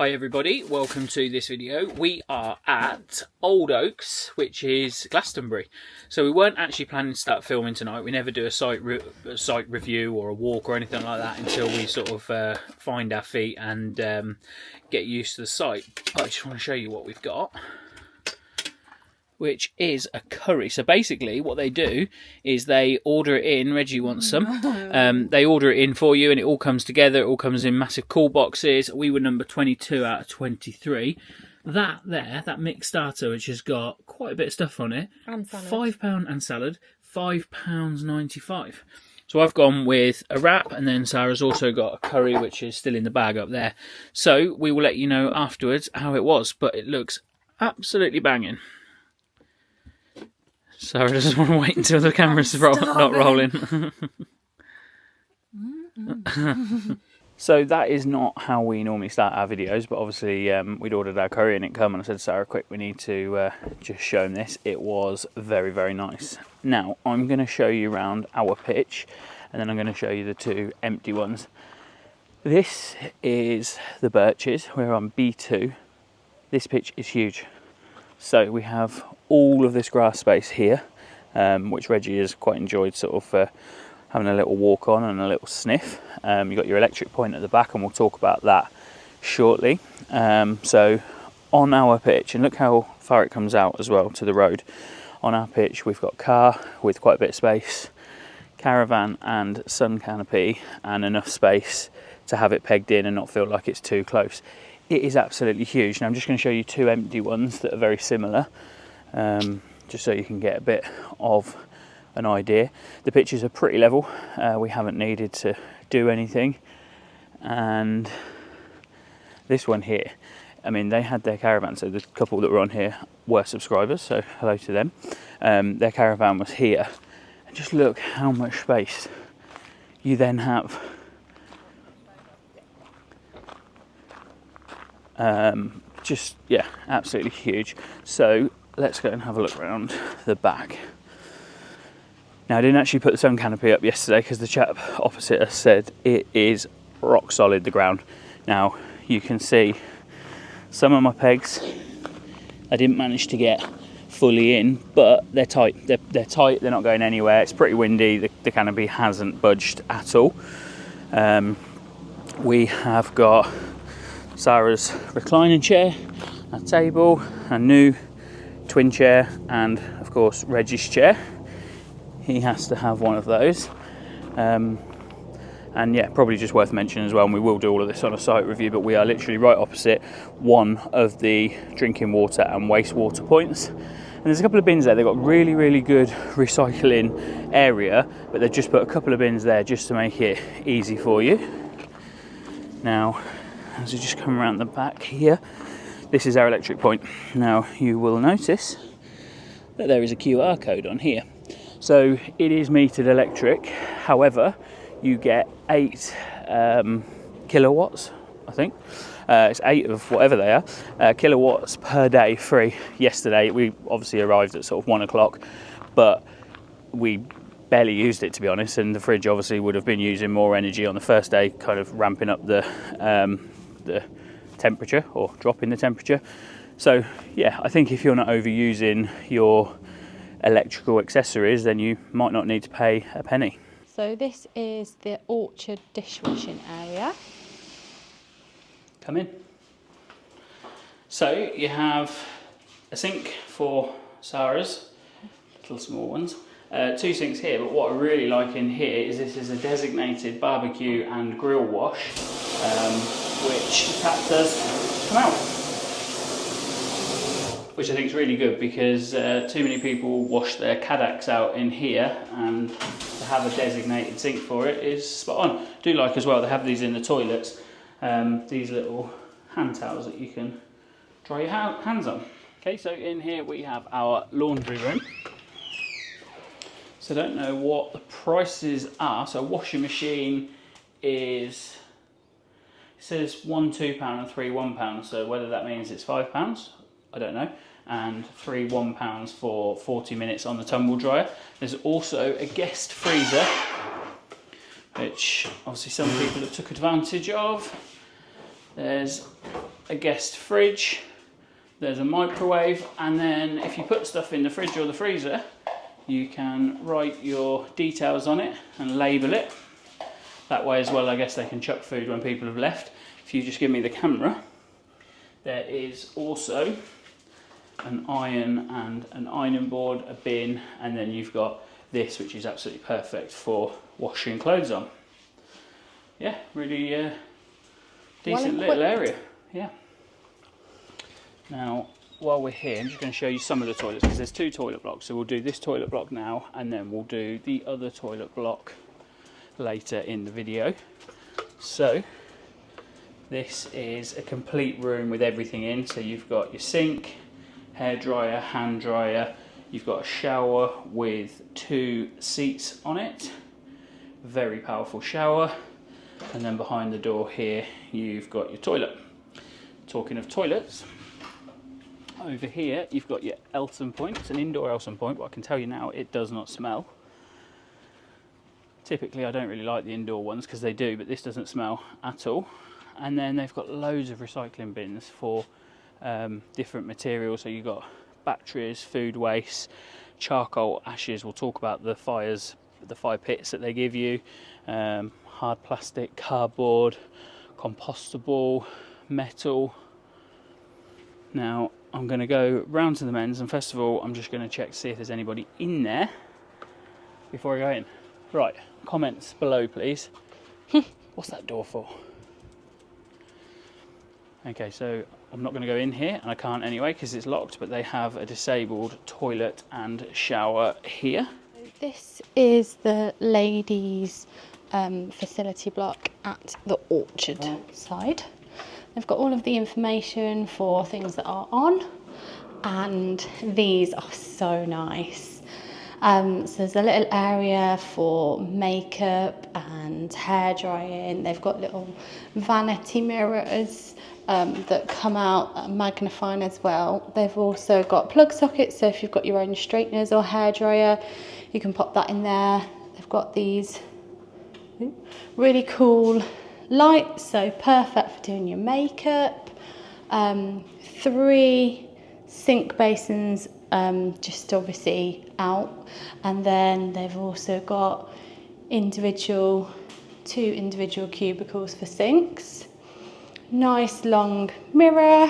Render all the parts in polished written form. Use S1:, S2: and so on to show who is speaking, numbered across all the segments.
S1: Hi everybody, welcome to this video. We are at Old Oaks, which is Glastonbury. So we weren't actually planning to start filming tonight. We never do a site review or a walk or anything like that until we sort of find our feet and get used to the site. But I just want to show you what we've got, which is a curry. So basically what they do is they order it in. Reggie wants some. They order it in for you and it all comes together. It all comes in massive cool boxes. We were number 22 out of 23. That there, that mixed starter, which has got quite a bit of stuff on it. And salad. £5 and salad, £5.95. So I've gone with a wrap, and then Sarah's also got a curry, which is still in the bag up there. So we will let you know afterwards how it was, but it looks absolutely banging. Sara doesn't want to wait until the camera's not rolling. So that is not how we normally start our videos, but obviously we'd ordered our curry and it come, and I said, Sara, quick, we need to just show them this. It was very, very nice. Now, I'm going to show you around our pitch, and then I'm going to show you the two empty ones. This is the Birches. We're on B2. This pitch is huge. So we have all of this grass space here, which Reggie has quite enjoyed sort of having a little walk on and a little sniff. You've got your electric point at the back, and we'll talk about that shortly. So on our pitch, and look how far it comes out as well to the road. On our pitch we've got car with quite a bit of space, caravan and sun canopy, and enough space to have it pegged in and not feel like it's too close. It is absolutely huge. Now I'm just going to show you two empty ones that are very similar, just so you can get a bit of an idea. The pitches are pretty level. We haven't needed to do anything. And this one here, I mean, they had their caravan, so the couple that were on here were subscribers, so hello to them. Their caravan was here. And just look how much space you then have. Just, yeah, absolutely huge. So let's go and have a look around the back. Now, I didn't actually put the sun canopy up yesterday because the chap opposite us said it is rock solid, the ground. Now you can see some of my pegs I didn't manage to get fully in, but they're tight. They're tight, they're not going anywhere. It's pretty windy. The canopy hasn't budged at all. We have got Sara's reclining chair, a table, a new twin chair, and of course Reggie's chair. He has to have one of those. And yeah, probably just worth mentioning as well, and we will do all of this on a site review, but we are literally right opposite one of the drinking water and wastewater points. And there's a couple of bins there. They've got really, really good recycling area, but they've just put a couple of bins there just to make it easy for you. Now, as we just come around the back here, this is our electric point. Now, you will notice that there is a QR code on here. So it is metered electric. However, you get 8 kilowatts, I think. It's 8 of whatever they are, kilowatts per day free. Yesterday, we obviously arrived at sort of 1 o'clock, but we barely used it, to be honest, and the fridge obviously would have been using more energy on the first day, kind of ramping up the temperature or dropping the temperature. So yeah, I think if you're not overusing your electrical accessories, then you might not need to pay a penny.
S2: So this is the orchard dishwashing area.
S1: Come in. So you have a sink for Sara's, little small ones. 2 sinks here, but what I really like in here is this is a designated barbecue and grill wash, which the tap does come out. Which I think is really good, because too many people wash their Caddocks out in here, and to have a designated sink for it is spot on. Do like as well, they have these in the toilets, these little hand towels that you can dry your hands on. Okay, so in here we have our laundry room. So I don't know what the prices are. So a washing machine is, it says one £2 and 3 £1. So whether that means it's £5, I don't know. And 3 £1 for 40 minutes on the tumble dryer. There's also a guest freezer, which obviously some people have took advantage of. There's a guest fridge, there's a microwave, and then if you put stuff in the fridge or the freezer, you can write your details on it and label it. That way as well, I guess they can chuck food when people have left. If you just give me the camera, there is also an iron and an ironing board, a bin, and then you've got this, which is absolutely perfect for washing clothes on. Yeah, really decent little area. Yeah. Now, while we're here, I'm just going to show you some of the toilets, because there's 2 toilet blocks. So we'll do this toilet block now, and then we'll do the other toilet block later in the video. So this is a complete room with everything in. So you've got your sink, hairdryer, hand dryer, you've got a shower with 2 seats on it, very powerful shower, and then behind the door here you've got your toilet. Talking of toilets, over here you've got your Elton point. It's an indoor Elton point, but I can tell you now it does not smell. Typically I don't really like the indoor ones because they do, but this doesn't smell at all. And then they've got loads of recycling bins for different materials. So you've got batteries, food waste, charcoal, ashes. We'll talk about the fire pits that they give you, hard plastic, cardboard, compostable, metal. Now I'm going to go round to the men's, and first of all I'm just going to check to see if there's anybody in there before I go in. Right, comments below please. What's that door for? Okay, so I'm not going to go in here, and I can't anyway because it's locked, but they have a disabled toilet and shower here.
S2: This is the ladies' facility block at the orchard side. They've got all of the information for things that are on, and these are so nice. So there's a little area for makeup and hair drying. They've got little vanity mirrors that come out that are magnifying as well. They've also got plug sockets, so if you've got your own straighteners or hair dryer, you can pop that in there. They've got these really cool lights, so perfect for doing your makeup. 3 sink basins, just obviously out, and then they've also got 2 individual cubicles for sinks. Nice long mirror.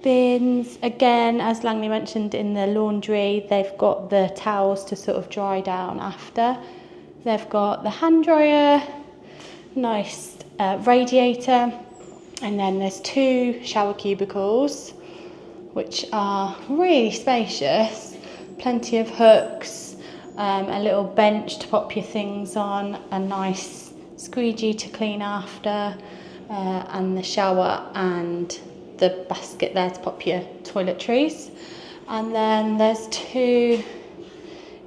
S2: Bins, again, as Langley mentioned, in the laundry, they've got the towels to sort of dry down after. They've got the hand dryer, nice radiator, and then there's 2 shower cubicles, which are really spacious. Plenty of hooks, a little bench to pop your things on, a nice squeegee to clean after, and the shower and the basket there to pop your toiletries. And then there's 2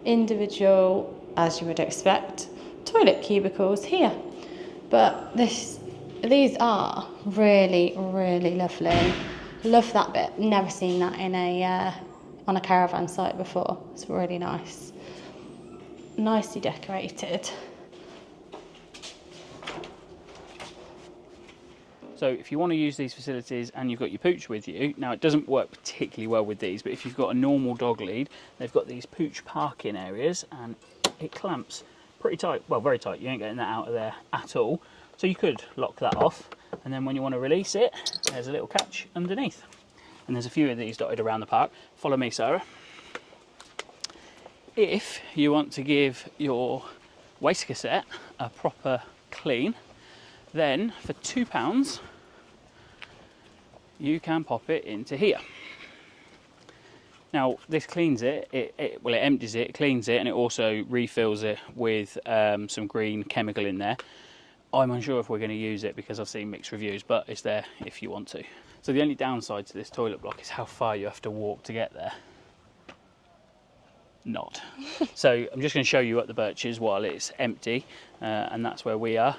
S2: individual, as you would expect, toilet cubicles here. But these are really, really lovely. Love that bit. Never seen that in on a caravan site before. It's really nice. Nicely decorated.
S1: So if you want to use these facilities and you've got your pooch with you, now it doesn't work particularly well with these, but if you've got a normal dog lead, they've got these pooch parking areas and it clamps pretty tight, well, very tight. You ain't getting that out of there at all. So you could lock that off, and then when you want to release it, there's a little catch underneath. And there's a few of these dotted around the park. Follow me, Sarah. If you want to give your waste cassette a proper clean, then for £2 you can pop it into here. Now this cleans it, it empties it, cleans it, and it also refills it with some green chemical in there. I'm unsure if we're going to use it because I've seen mixed reviews, but it's there if you want to. So the only downside to this toilet block is how far you have to walk to get there. Not. So I'm just going to show you at the Birches while it's empty, and that's where we are.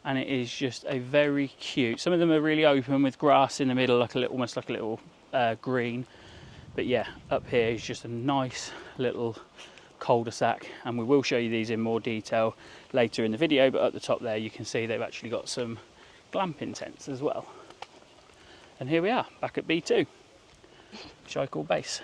S1: And it is just a very cute, some of them are really open with grass in the middle, like almost like a little green. But yeah, up here is just a nice little cul-de-sac, and we will show you these in more detail later in the video. But at the top there you can see they've actually got some glamping tents as well. And here we are, back at B2, which I call base.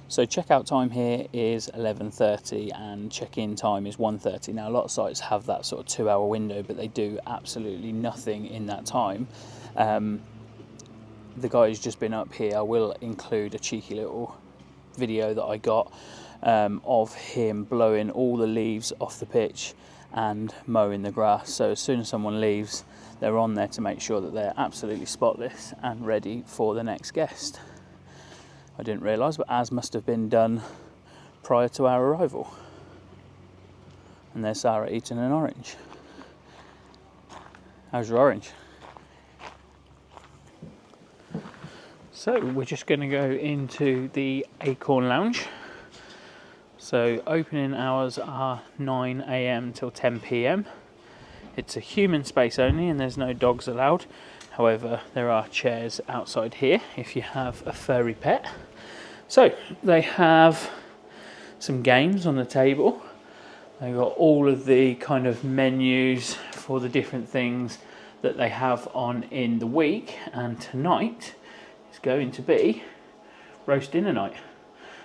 S1: So checkout time here is 11:30 and check-in time is 1:30. Now a lot of sites have that sort of 2-hour window, but they do absolutely nothing in that time. The guy who's just been up here, I will include a cheeky little video that I got of him blowing all the leaves off the pitch and mowing the grass. So as soon as someone leaves, they're on there to make sure that they're absolutely spotless and ready for the next guest. I didn't realise, but as must have been done prior to our arrival. And there's Sara eating an orange. How's your orange? So we're just going to go into the Acorn lounge. So opening hours are 9 AM till 10 PM. It's a human space only and there's no dogs allowed. However, there are chairs outside here if you have a furry pet. So they have some games on the table. They've got all of the kind of menus for the different things that they have on in the week. And tonight is going to be roast dinner night.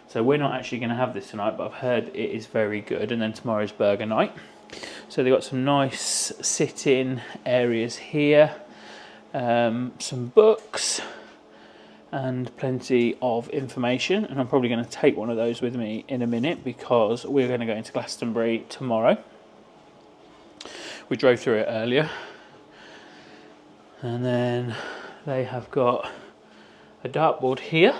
S1: So we're not actually going to have this tonight, but I've heard it is very good. And then tomorrow's burger night. So they've got some nice sit-in areas here. Some books and plenty of information, and I'm probably going to take one of those with me in a minute because we're going to go into Glastonbury tomorrow. We drove through it earlier, and then they have got a dartboard here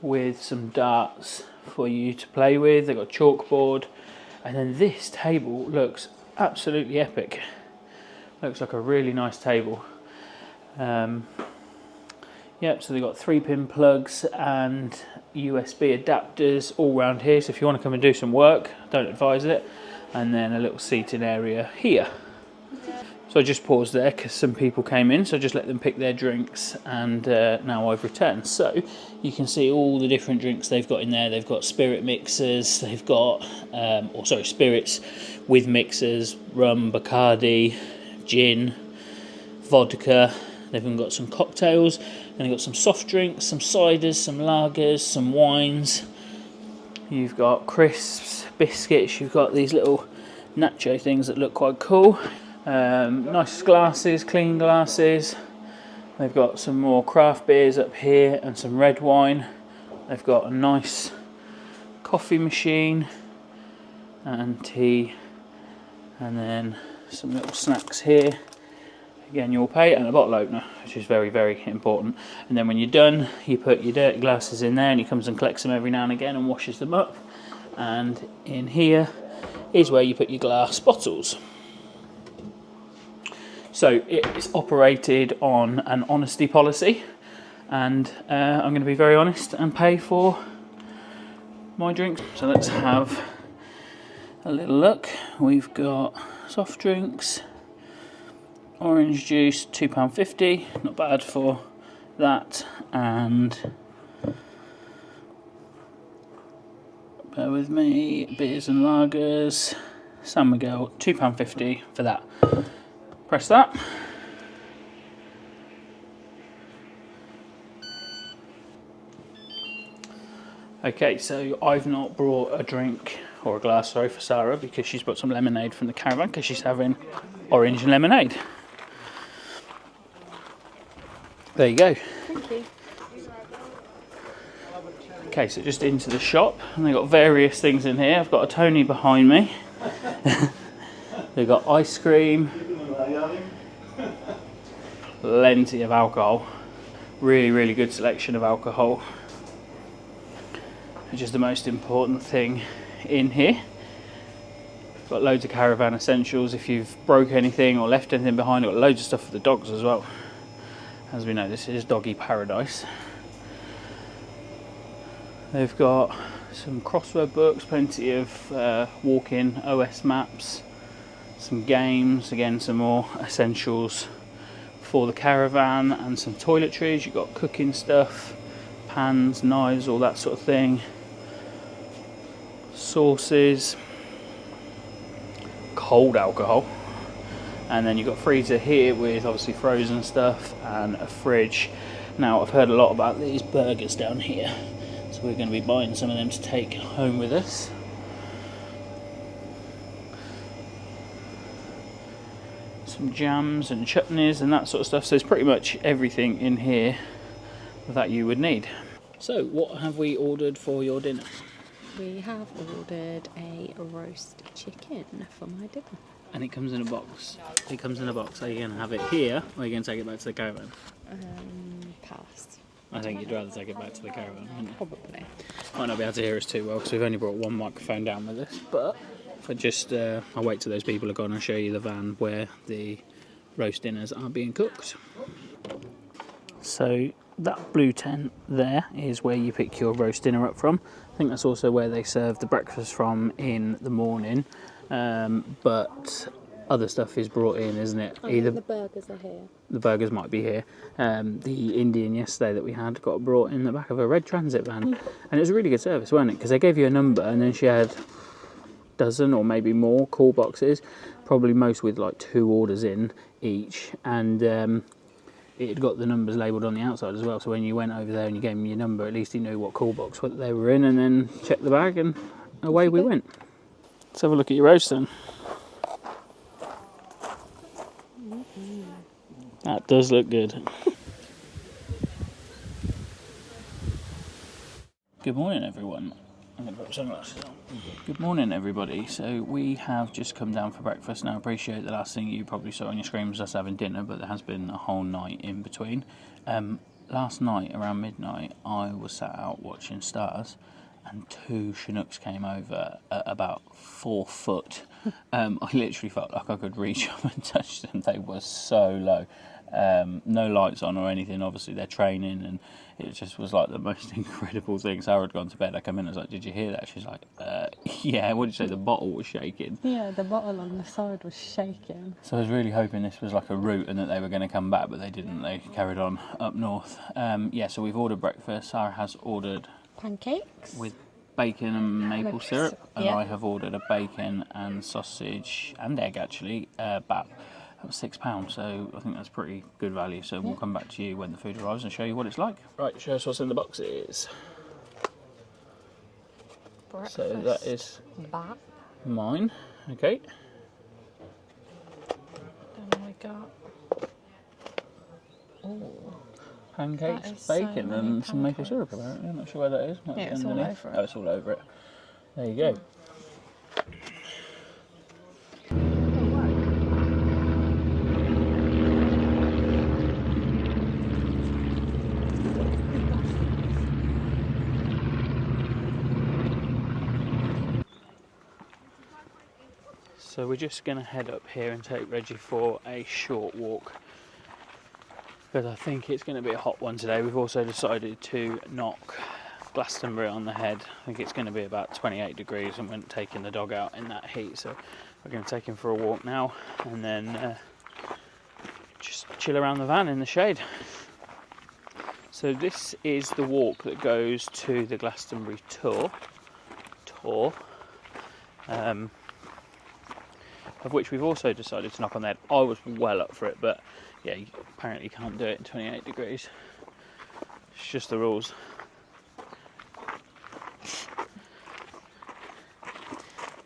S1: with some darts for you to play with. They've got a chalkboard, and then this table looks absolutely epic. Looks like a really nice table. Yep, so they've got 3-pin plugs and USB adapters all around here. So if you want to come and do some work, don't advise it. And then a little seating area here. So I just paused there because some people came in, so I just let them pick their drinks, and now I've returned. So you can see all the different drinks they've got in there. They've got spirit mixers, they've got, spirits with mixers, rum, Bacardi, gin, vodka. They've even got some cocktails, and they've got some soft drinks, some ciders, some lagers, some wines. You've got crisps, biscuits, you've got these little nacho things that look quite cool. Nice glasses, clean glasses. They've got some more craft beers up here and some red wine. They've got a nice coffee machine and tea, and then some little snacks here. Again, you'll pay, and a bottle opener, which is very, very important. And then when you're done, you put your dirty glasses in there, and he comes and collects them every now and again and washes them up. And in here is where you put your glass bottles. So it's operated on an honesty policy, and I'm going to be very honest and pay for my drinks. So let's have a little look. We've got soft drinks. Orange juice, £2.50, not bad for that, and bear with me, beers and lagers, San Miguel, £2.50 for that. Press that. Okay, so I've not brought a drink or a glass, sorry, for Sara because she's brought some lemonade from the Caravan because she's having orange and lemonade. There you go.
S2: Thank you.
S1: Okay, so just into the shop, and they've got various things in here. I've got a Tony behind me. They've got ice cream, plenty of alcohol. Really, really good selection of alcohol, which is the most important thing in here. Got loads of Caravan essentials. If you've broke anything or left anything behind, got loads of stuff for the dogs as well. As we know, this is doggy paradise. They've got some crossword books, plenty of walk-in OS maps, some games, again some more essentials for the Caravan, and some toiletries. You've got cooking stuff, pans, knives, all that sort of thing, sauces, cold alcohol, And then you've got a freezer here with obviously frozen stuff and a fridge. Now I've heard a lot about these burgers down here, so we're going to be buying some of them to take home with us. Some jams and chutneys and that sort of stuff, so there's pretty much everything in here that you would need. So what have we ordered for your dinner?
S2: We have ordered a roast chicken for my dinner.
S1: And it comes in a box. It comes in a box. Are you going to have it here, or are you going to take it back to the caravan?
S2: Pass.
S1: I think you'd rather take it back to the caravan, wouldn't you?
S2: Probably.
S1: Might not be able to hear us too well because we've only brought one microphone down with us. But if I just, I'll wait till those people are gone and show you the van where the roast dinners are being cooked. So that blue tent there is where you pick your roast dinner up from. I think that's also where they serve the breakfast from in the morning. But other stuff is brought in, isn't it?
S2: Either the burgers are here.
S1: The burgers might be here. The Indian yesterday that we had got brought in the back of a red transit van, and it was a really good service, wasn't it? Because they gave you a number, and then she had a dozen or maybe more call boxes, probably most with like 2 orders in each, and it had got the numbers labelled on the outside as well. So when you went over there and you gave them your number, at least you knew what call box they were in, and then checked the bag, and away we went. Let's have a look at your roast then. That does look good. Good morning, everyone. I'm going to put sunglasses on. Good morning, everybody. So we have just come down for breakfast. Now I appreciate the last thing you probably saw on your screen was us having dinner, but there has been a whole night in between. Last night around midnight I was sat out watching stars, and 2 Chinooks came over at about 4 foot. I literally felt like I could reach up and touch them. They were so low. No lights on or anything. Obviously they're training, and it just was like the most incredible thing. Sarah had gone to bed. I come in, I was like, did you hear that? She's like, yeah. What did you say? The bottle was shaking.
S2: Yeah, the bottle on the side was shaking.
S1: So I was really hoping this was like a route and that they were going to come back, but they didn't. They carried on up north. Yeah, so we've ordered breakfast. Sarah has ordered
S2: Pancakes
S1: with bacon and maple syrup, and
S2: yeah.
S1: I have ordered a bacon and sausage and egg, actually, about £6, so I think that's pretty good value. So we'll come back to you when the food arrives and show you what it's like. Right, show us what's in the boxes.
S2: Breakfast.
S1: So that is
S2: that.
S1: mine. Okay.
S2: Then we got
S1: Pancakes,
S2: so
S1: bacon,
S2: many
S1: and some maple
S2: pancakes.
S1: syrup. Apparently, I'm not sure where that is. Might be
S2: it's all
S1: underneath.
S2: over it.
S1: Oh, it's all over it. There you go. So we're just going to head up here and take Reggie for a short walk, because I think it's going to be a hot one today. We've also decided to knock Glastonbury on the head. I think it's going to be about 28 degrees, and we're taking the dog out in that heat. So we're going to take him for a walk now, and then just chill around the van in the shade. So this is the walk that goes to the Glastonbury Tor. Of which we've also decided to knock on the head. I was well up for it, but yeah, you apparently can't do it in 28 degrees. It's just the rules.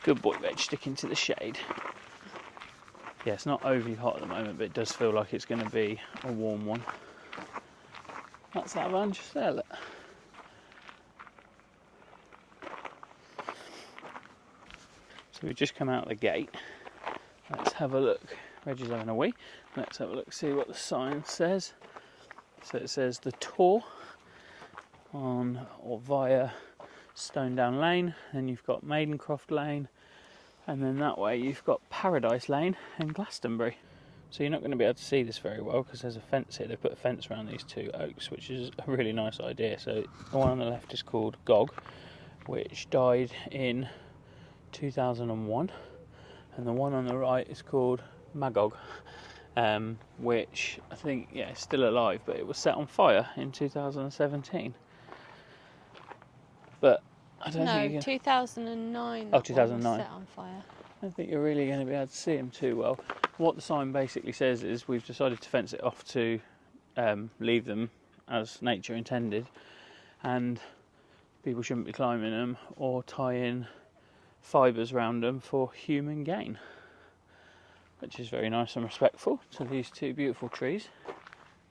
S1: Good boy, Reg, sticking to the shade. Yeah, it's not overly hot at the moment, but it does feel like it's going to be a warm one. That's that van just there, look. So we've just come out the gate. Let's have a look. Reggie's having a wee. Let's have a look, see what the sign says. So it says the Tor on or via Stone Down Lane. Then you've got Maidencroft Lane, and then that way you've got Paradise Lane and Glastonbury. So you're not going to be able to see this very well because there's a fence here. They've put a fence around these 2 oaks, which is a really nice idea. So the one on the left is called Gog, which died in 2001, and the one on the right is called Magog, which I think, yeah, is still alive, but it was set on fire in 2017. But I don't think you can...
S2: 2009.
S1: Oh, 2009.
S2: Was set on fire.
S1: I don't think you're really going to be able to see them too well. What the sign basically says is we've decided to fence it off to leave them as nature intended, and people shouldn't be climbing them or tying fibres around them for human gain, which is very nice and respectful to these two beautiful trees.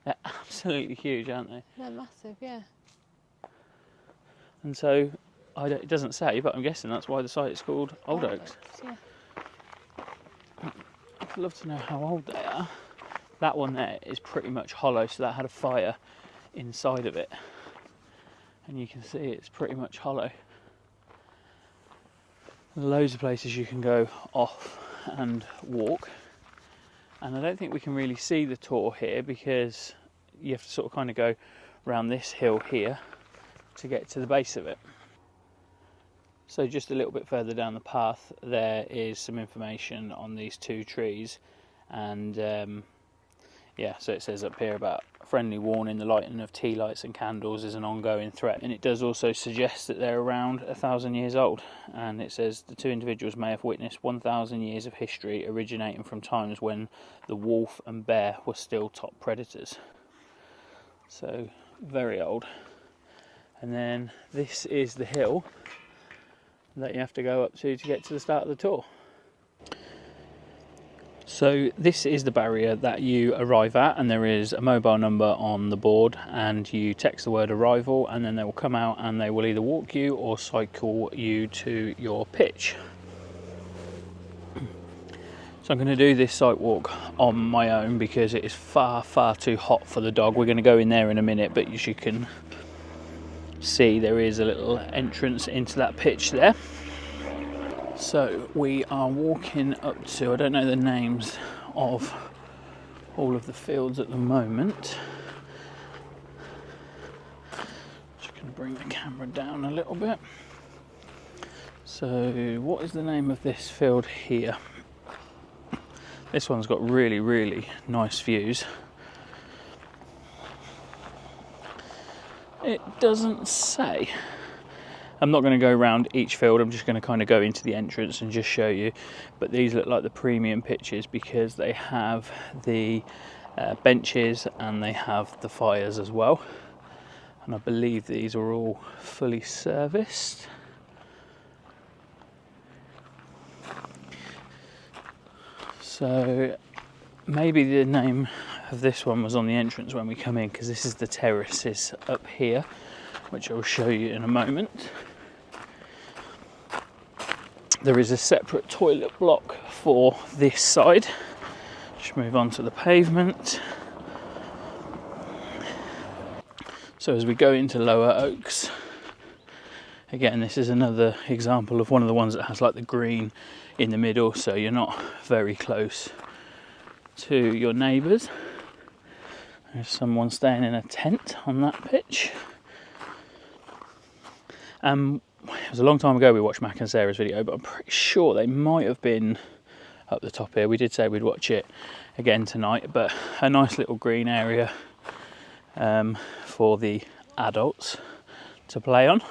S1: They're absolutely huge, aren't they?
S2: They're massive, yeah.
S1: And so, it doesn't say, but I'm guessing that's why the site is called Old Oaks.
S2: Yeah.
S1: I'd love to know how old they are. That one there is pretty much hollow, so that had a fire inside of it. And you can see it's pretty much hollow. There's loads of places you can go off and walk. And I don't think we can really see the Tor here because you have to sort of kind of go around this hill here to get to the base of it. So just a little bit further down the path there is some information on these two trees, and yeah, so it says up here about friendly warning, the lighting of tea lights and candles is an ongoing threat, and it does also suggest that they're around 1,000 years old, and it says the two individuals may have witnessed 1,000 years of history originating from times when the wolf and bear were still top predators. So very old. And then this is the hill that you have to go up to get to the start of the tour. So this is the barrier that you arrive at, and there is a mobile number on the board, and you text the word arrival, and then they will come out and they will either walk you or cycle you to your pitch. So I'm going to do this site walk on my own because it is far too hot for the dog. We're going to go in there in a minute, but as you can see, there is a little entrance into that pitch there. So we are walking up to, I don't know the names of all of the fields at the moment. Just going to bring the camera down a little bit. So what is the name of this field here? This one's got really nice views. It doesn't say. I'm not going to go around each field, I'm just going to kind of go into the entrance and just show you. But these look like the premium pitches because they have the benches and they have the fires as well. And I believe these are all fully serviced. So maybe the name of this one was on the entrance when we come in, because this is the terraces up here, which I'll show you in a moment. There is a separate toilet block for this side. Just move on to the pavement. So as we go into Lower Oaks, again, this is another example of one of the ones that has like the green in the middle, so you're not very close to your neighbours. There's someone staying in a tent on that pitch. It was a long time ago we watched Mac and Sarah's video, but I'm pretty sure they might have been up the top here. We did say we'd watch it again tonight, but a nice little green area for the adults to play on.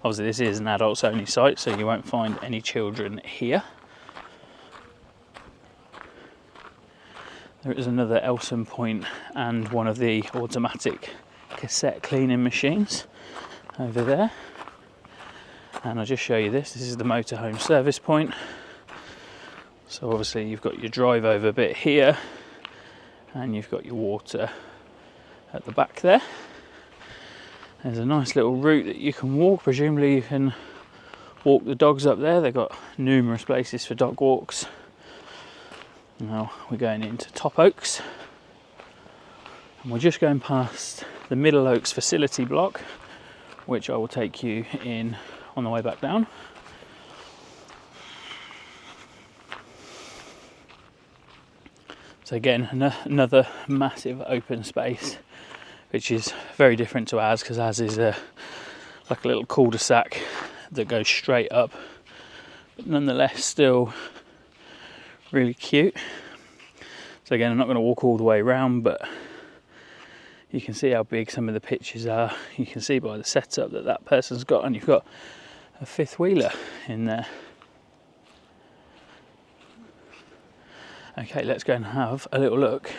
S1: Obviously this is an adults only site, so you won't find any children here. There is another Elson point and one of the automatic cassette cleaning machines over there. And I'll just show you this. This is the motorhome service point. So obviously you've got your drive over bit here and you've got your water at the back there. There's a nice little route that you can walk. Presumably you can walk the dogs up there. They've got numerous places for dog walks. Now we're going into Top Oaks. And we're just going past the Middle Oaks facility block, which I will take you in on the way back down. So again, another massive open space, which is very different to ours, because ours is like a little cul-de-sac that goes straight up, but nonetheless still really cute. So again, I'm not going to walk all the way around, but you can see how big some of the pitches are. You can see by the setup that that person's got, and you've got a fifth wheeler in there. Okay, let's go and have a little look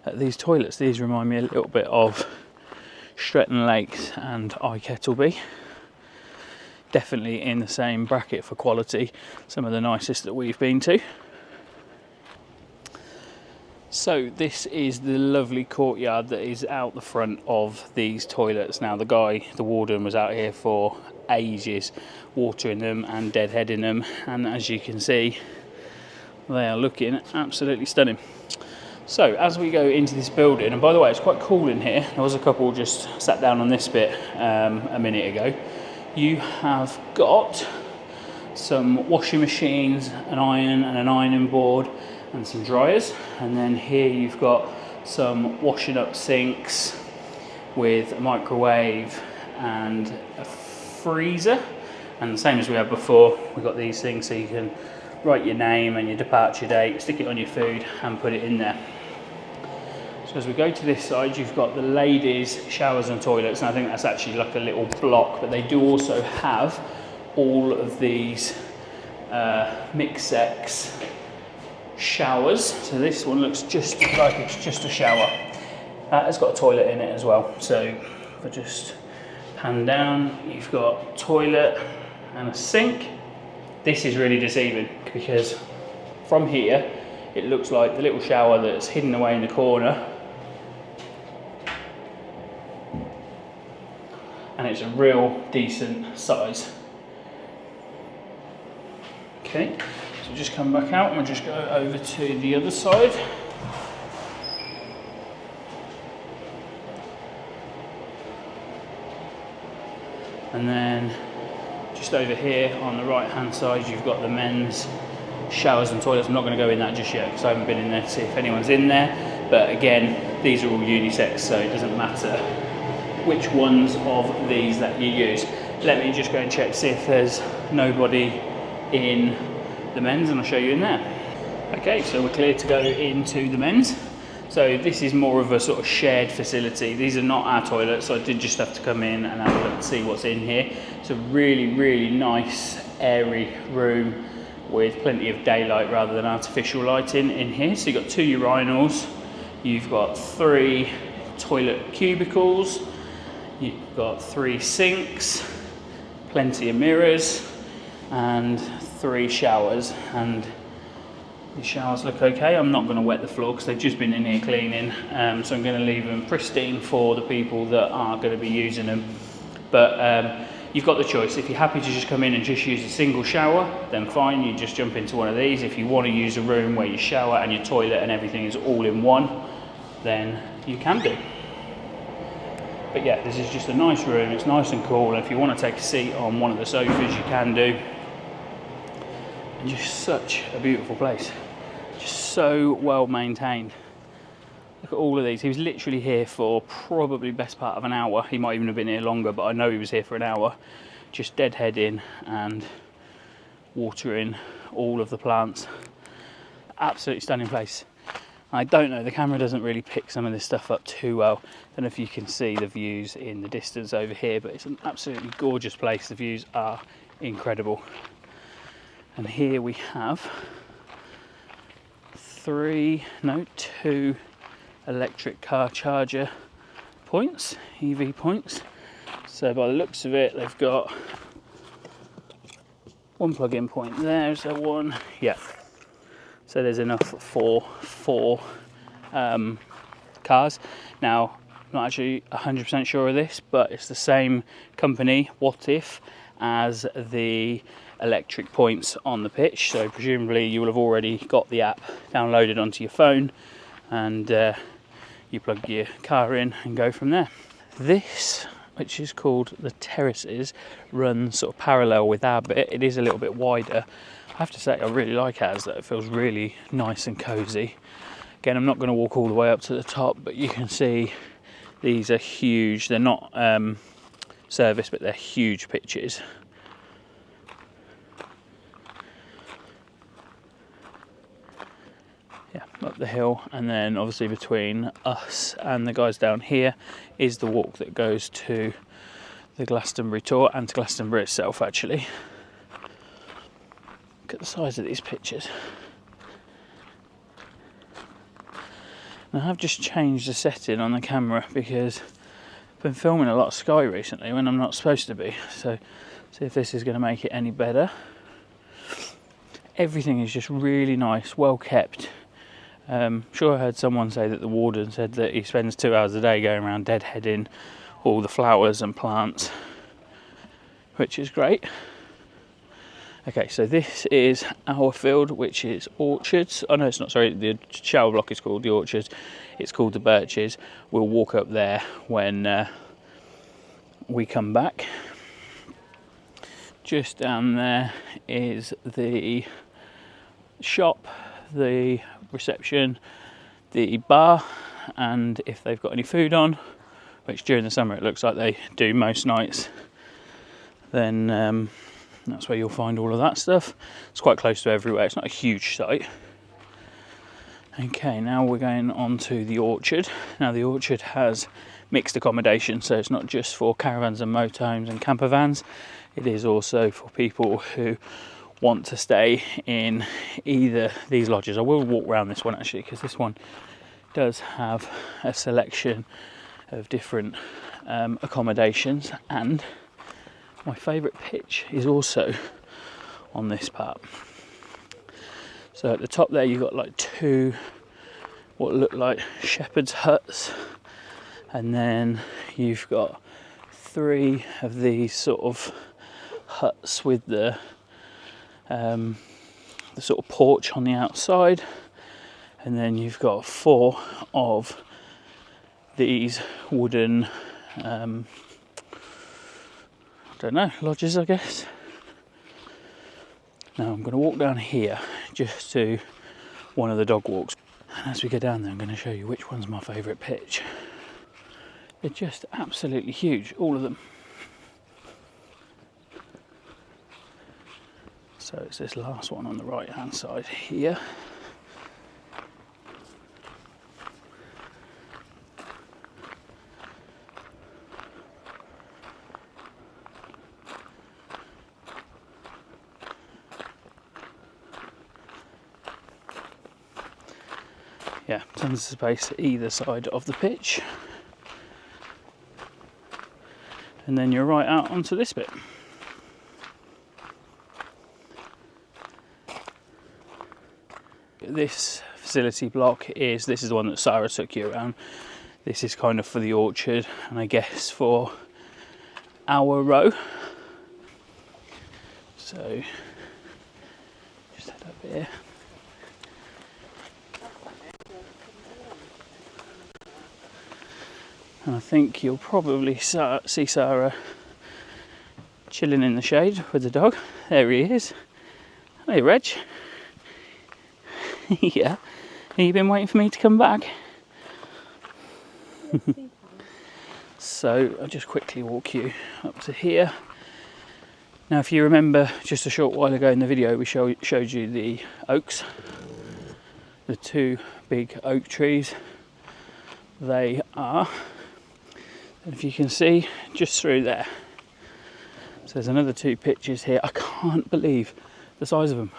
S1: at these toilets. These remind me a little bit of Stretton Lakes and Kettleby. Definitely in the same bracket for quality, some of the nicest that we've been to. So this is the lovely courtyard that is out the front of these toilets. Now the warden, was out here for ages watering them and deadheading them, and as you can see they are looking absolutely stunning. So as we go into this building, and by the way it's quite cool in here, there was a couple just sat down on this bit a minute ago. You have got some washing machines, an iron and an ironing board, and some dryers, and then here you've got some washing up sinks with a microwave and a freezer, and the same as we had before, we've got these things so you can write your name and your departure date, stick it on your food and put it in there. So as we go to this side, you've got the ladies' showers and toilets, and I think that's actually like a little block, but they do also have all of these mixed sex showers. So this one looks just like it's just a shower. It's got a toilet in it as well. So if I just pan down, you've got toilet and a sink. This is really deceiving because from here it looks like the little shower that's hidden away in the corner, and it's a real decent size. Okay, so just come back out and we'll just go over to the other side. And then just over here on the right hand side you've got the men's showers and toilets. I'm not going to go in that just yet because I haven't been in there to see if anyone's in there, but again these are all unisex, so it doesn't matter which ones of these that you use. Let me just go and check to see if there's nobody in the men's, and I'll show you in there. Okay, so we're clear to go into the men's. So this is more of a sort of shared facility. These are not our toilets, so I did just have to come in and have a look and see what's in here. It's a really, really nice, airy room with plenty of daylight rather than artificial lighting in here. So you've got 2 urinals, you've got 3 toilet cubicles, you've got 3 sinks, plenty of mirrors, and 3 showers. And the showers look okay. I'm not going to wet the floor because they've just been in here cleaning, so I'm going to leave them pristine for the people that are going to be using them. But you've got the choice. If you're happy to just come in and just use a single shower, then fine, you just jump into one of these. If you want to use a room where your shower and your toilet and everything is all in one, then you can do. But yeah, this is just a nice room. It's nice and cool, and if you want to take a seat on one of the sofas, you can do. And just such a beautiful place, just so well maintained. Look at all of these. He was literally here for probably best part of an hour. He might even have been here longer, but I know he was here for an hour, just deadheading and watering all of the plants. Absolutely stunning place. I don't know, the camera doesn't really pick some of this stuff up too well. I don't know if you can see the views in the distance over here, but it's an absolutely gorgeous place. The views are incredible. And here we have 2 electric car charger points, EV points. So by the looks of it, they've got 1 plug-in point there. Is there one? Yeah. So there's enough for 4 cars. Now, I'm not actually 100% sure of this, but it's the same company, What If, as the electric points on the pitch. So presumably you will have already got the app downloaded onto your phone, and you plug your car in and go from there. This, which is called the Terraces, runs sort of parallel with our bit. It is a little bit wider. I have to say I really like ours, though. It feels really nice and cosy. Again, I'm not going to walk all the way up to the top, but you can see these are huge. They're not service, but they're huge pitches. Yeah, up the hill, and then obviously between us and the guys down here is the walk that goes to the Glastonbury Tor and to Glastonbury itself, actually. Look at the size of these pitches. And I have just changed the setting on the camera because I've been filming a lot of sky recently when I'm not supposed to be. So see if this is going to make it any better. Everything is just really nice, well kept. Sure, I heard someone say that the warden said that he spends 2 hours a day going around deadheading all the flowers and plants, which is great. Okay, so this is our field, which is orchards. Oh no, it's not, sorry, the shower block is called the orchards. It's called the birches. We'll walk up there when we come back. Just down there is the shop, the reception, the bar, and if they've got any food on, which during the summer it looks like they do most nights, then that's where you'll find all of that stuff. It's quite close to everywhere, it's not a huge site. Okay, now we're going on to the orchard. Now the orchard has mixed accommodation, so it's not just for caravans and motorhomes and camper vans, it is also for people who want to stay in either these lodges. I will walk around this one actually, because this one does have a selection of different accommodations, and my favourite pitch is also on this part. So at the top there you've got like two what look like shepherd's huts, and then you've got three of these sort of huts with the sort of porch on the outside, and then you've got four of these wooden I don't know, lodges I guess. Now I'm going to walk down here just to one of the dog walks, and as we go down there I'm going to show you which one's my favourite pitch. They're just absolutely huge, all of them. So it's this last one on the right hand side here. Yeah, tons of space either side of the pitch. And then you're right out onto this bit. This facility block this is the one that Sara took you around. This is kind of for the orchard, and I guess for our row. So just head up here. And I think you'll probably see Sara chilling in the shade with the dog. There he is. Hey Reg. Yeah. Have you been waiting for me to come back? So I'll just quickly walk you up to here. Now if you remember just a short while ago in the video we showed you the oaks. The two big oak trees. They are, and if you can see just through there, so there's another two pitches here. I can't believe the size of them.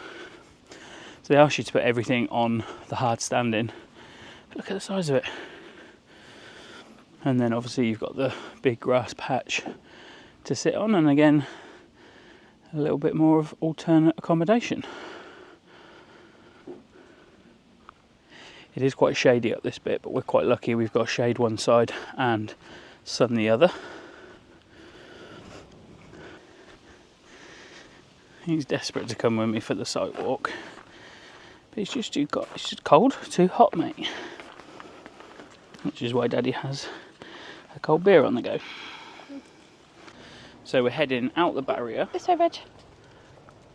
S1: So they ask you to put everything on the hard standing. Look at the size of it. And then obviously you've got the big grass patch to sit on, and again a little bit more of alternate accommodation. It is quite shady up this bit, but we're quite lucky. We've got shade one side and sun the other. He's desperate to come with me for the site walk, but it's just cold, too hot, mate. Which is why Daddy has a cold beer on the go. So we're heading out the barrier.
S2: This way, Reg.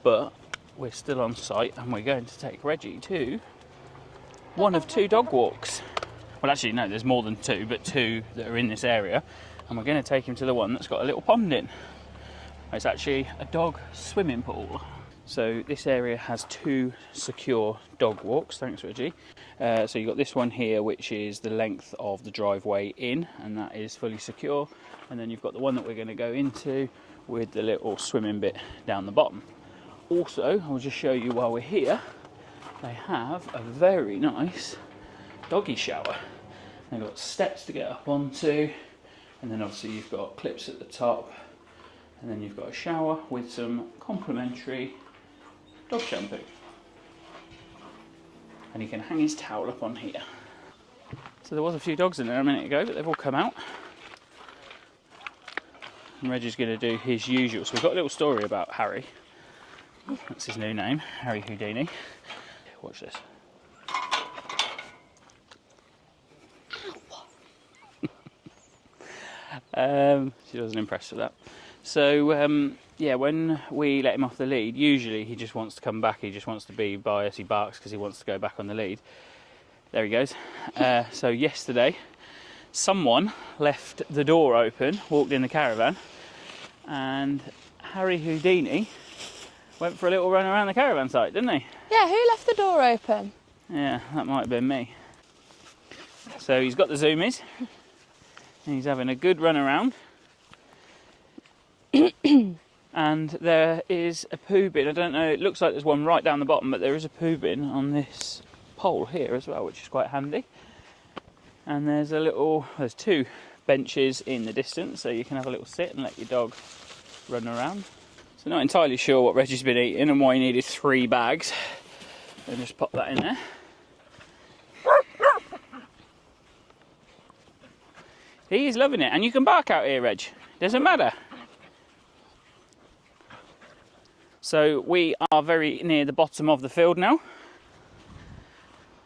S1: But we're still on site, and we're going to take Reggie to one of two dog walks. Well, actually, no, there's more than two, but two that are in this area. And we're going to take him to the one that's got a little pond in. It's actually a dog swimming pool. So this area has two secure dog walks. Thanks, Reggie. So you've got this one here, which is the length of the driveway in, and that is fully secure. And then you've got the one that we're going to go into with the little swimming bit down the bottom. Also, I'll just show you while we're here, they have a very nice doggy shower. They've got steps to get up onto, and then obviously you've got clips at the top, and then you've got a shower with some complimentary dog shampoo. And he can hang his towel up on here. So there was a few dogs in there a minute ago, but they've all come out. And Reggie's going to do his usual. So we've got a little story about Harry. That's his new name, Harry Houdini. Watch this. She wasn't impressed with that. So yeah, when we let him off the lead, usually he just wants to come back. He just wants to be by us. He barks because he wants to go back on the lead. There he goes. So yesterday, someone left the door open, walked in the caravan, and Harry Houdini went for a little run around the caravan site, didn't he?
S2: Yeah, who left the door open?
S1: Yeah, that might have been me. So he's got the zoomies, and he's having a good run around. And there is a poo bin. I don't know, it looks like there's one right down the bottom, but there is a poo bin on this pole here as well, which is quite handy. And there's two benches in the distance, so you can have a little sit and let your dog run around. So not entirely sure what Reggie's been eating and why he needed 3 bags. So just pop that in there. He is loving it, and you can bark out here, Reg. Doesn't matter. So we are very near the bottom of the field now.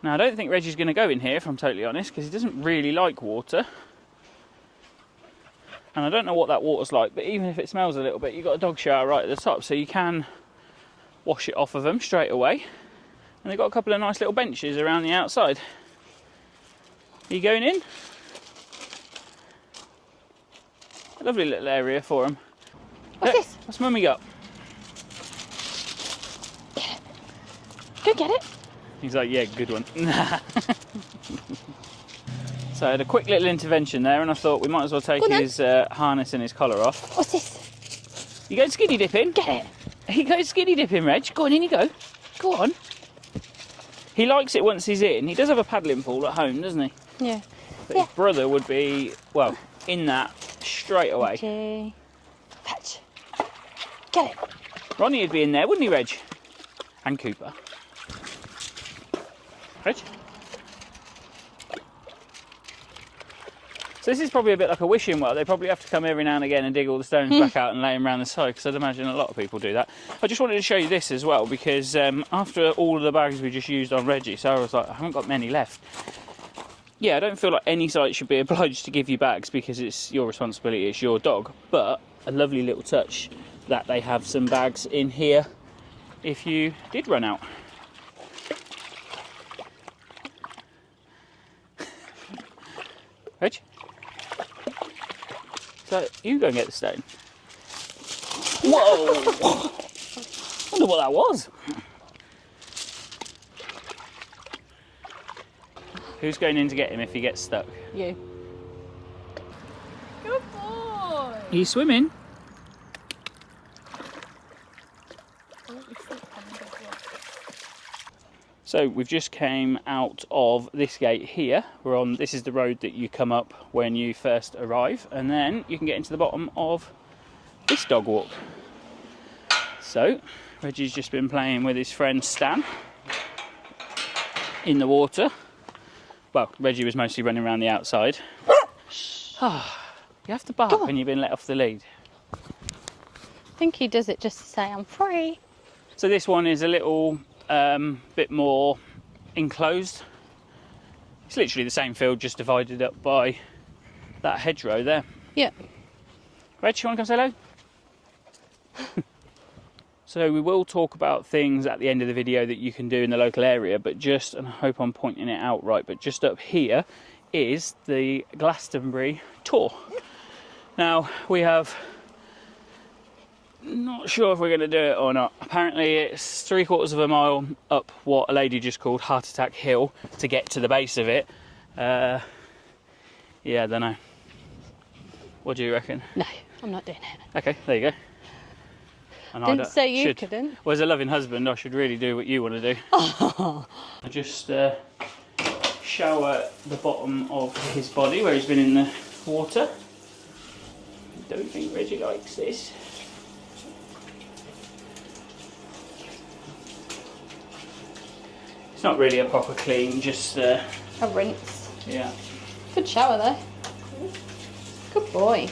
S1: Now I don't think Reggie's going to go in here, if I'm totally honest, because he doesn't really like water. And I don't know what that water's like, but even if it smells a little bit, you've got a dog shower right at the top, so you can wash it off of them straight away. And they've got a couple of nice little benches around the outside. Are you going in? A lovely little area for them.
S2: What's this?
S1: What's Mummy got?
S2: Go get it.
S1: He's like, yeah, good one. So I had a quick little intervention there, and I thought we might as well take his harness and his collar off.
S2: What's this?
S1: You going skinny dipping?
S2: Get it.
S1: He goes skinny dipping, Reg. Go on, in you go. Go on. He likes it once he's in. He does have a paddling pool at home, doesn't he?
S2: Yeah.
S1: But his brother would be, well, in that straight away.
S2: Okay. Fetch. Get it.
S1: Ronnie would be in there, wouldn't he, Reg? And Cooper. Reg? So this is probably a bit like a wishing well. They probably have to come every now and again and dig all the stones back out and lay them around the side, because I'd imagine a lot of people do that. I just wanted to show you this as well, because after all of the bags we just used on Reggie, Sara was like, I haven't got many left. Yeah, I don't feel like any site should be obliged to give you bags because it's your responsibility, it's your dog, but a lovely little touch that they have some bags in here if you did run out. Reg? So you go and get the stone. Whoa! I wonder what that was. Who's going in to get him if he gets stuck?
S2: You. Good boy.
S1: Are you swimming? So we've just came out of this gate here. This is the road that you come up when you first arrive, and then you can get into the bottom of this dog walk. So Reggie's just been playing with his friend Stan in the water. Well, Reggie was mostly running around the outside. Oh, you have to bark when you've been let off the lead.
S2: I think he does it just to say I'm free.
S1: So this one is a little bit more enclosed. It's literally the same field, just divided up by that hedgerow there.
S2: Yeah.
S1: Reg, you want to come say hello? So we will talk about things at the end of the video that you can do in the local area, but just, and I hope I'm pointing it out right, but just up here is the Glastonbury Tor. Now we have, not sure if we're going to do it or not. Apparently it's 3/4 of a mile up what a lady just called Heart Attack Hill to get to the base of it. Yeah, I don't know. What do you reckon?
S2: No, I'm not doing it.
S1: Okay, there you go. And
S2: Didn't say you couldn't.
S1: Well, as a loving husband, I should really do what you want to do. I just shower the bottom of his body where he's been in the water. I don't think Reggie likes this. It's not really a proper clean, just
S2: a rinse.
S1: Yeah.
S2: Good shower though. Good boy.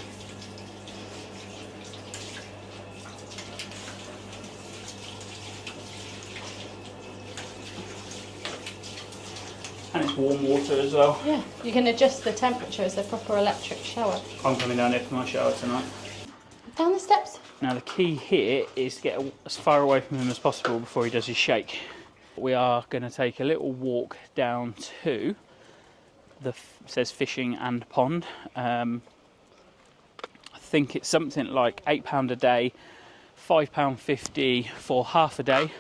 S1: And it's warm water as well.
S2: Yeah, you can adjust the temperature as a proper electric shower.
S1: I'm coming down here for my shower tonight.
S2: Down the steps.
S1: Now the key here is to get as far away from him as possible before he does his shake. We are going to take a little walk down to the, says fishing and pond. I think it's something like £8 a day, £5.50 for half a day.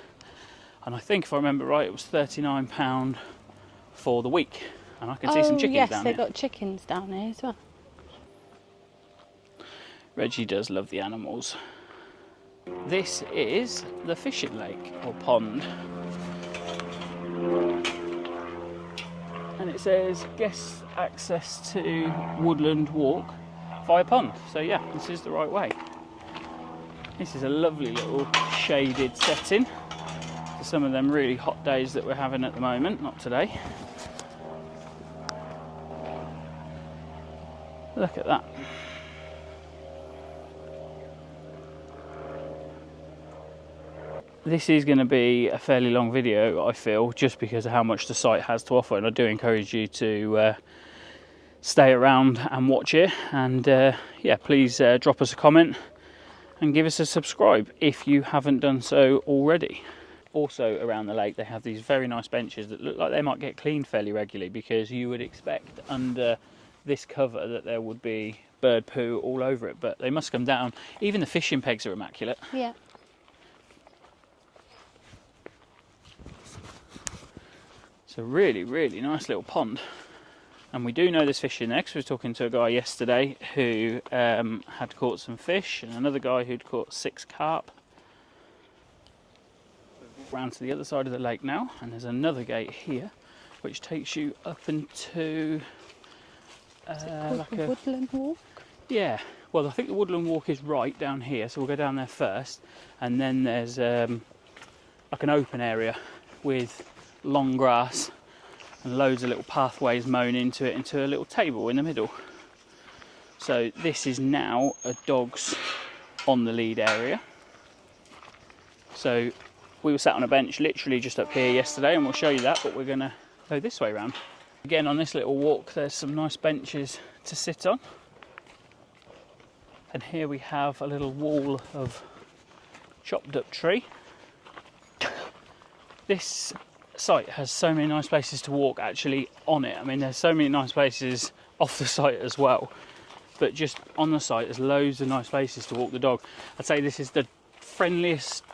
S1: And I think if I remember right, it was £39 for the week. And I can see some chickens down
S2: here.
S1: here.
S2: Yes, they've got chickens down here as well.
S1: Reggie does love the animals. This is the fishing lake or pond. And it says guest access to Woodland walk via pond. So yeah, this is the right way. This is a lovely little shaded setting for some of them really hot days that we're having at the moment, not today. Look at that. This is going to be a fairly long video, I feel, just because of how much the site has to offer, and I do encourage you to stay around and watch it. And yeah, please drop us a comment and give us a subscribe if you haven't done so already. Also around the lake they have these very nice benches that look like they might get cleaned fairly regularly, because you would expect under this cover that there would be bird poo all over it, but they must come down. Even the fishing pegs are immaculate.
S2: Yeah.
S1: It's a really, really nice little pond. And we do know there's fish in there because we were talking to a guy yesterday who had caught some fish, and another guy who'd caught 6 carp. Round to the other side of the lake now, and there's another gate here which takes you up into
S2: like a Woodland walk?
S1: Yeah, well I think the Woodland walk is right down here, so we'll go down there first, and then there's like an open area with long grass and loads of little pathways mown into it, into a little table in the middle. So this is now a dogs on the lead area. So we were sat on a bench literally just up here yesterday, and we'll show you that, but we're going to go this way round. Again, on this little walk there's some nice benches to sit on, and here we have a little wall of chopped up tree. This site has so many nice places to walk actually on it. I mean, there's so many nice places off the site as well, but just on the site there's loads of nice places to walk the dog. I'd say this is the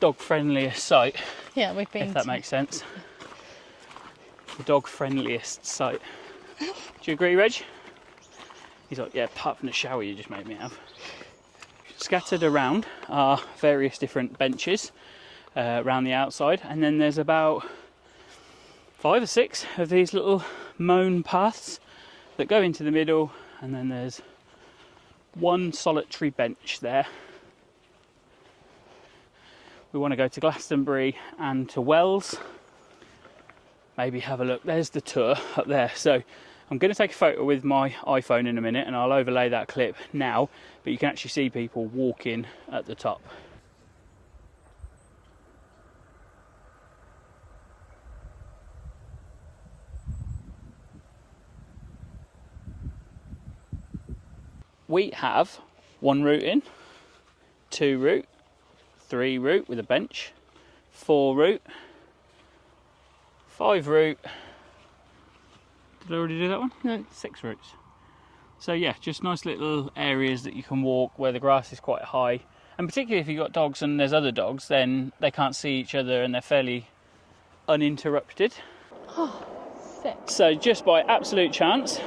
S1: dog friendliest site,
S2: yeah, we've been,
S1: if that makes sense. The dog friendliest site. Do you agree, Reg? He's like, yeah, apart from the shower you just made me have. Scattered around are various different benches around the outside, and then there's about 5 or 6 of these little mown paths that go into the middle, and then there's one solitary bench there. We want to go to Glastonbury and to Wells, maybe have a look. There's the tour up there. So I'm going to take a photo with my iPhone in a minute, and I'll overlay that clip now, but you can actually see people walking at the top. We have 1 route in, 2 route, 3 route with a bench, 4 route, 5 route. Did I already do that one?
S2: No.
S1: 6 routes. So yeah, just nice little areas that you can walk where the grass is quite high, and particularly if you've got dogs and there's other dogs, then they can't see each other and they're fairly uninterrupted.
S2: Oh, sick.
S1: So just by absolute chance,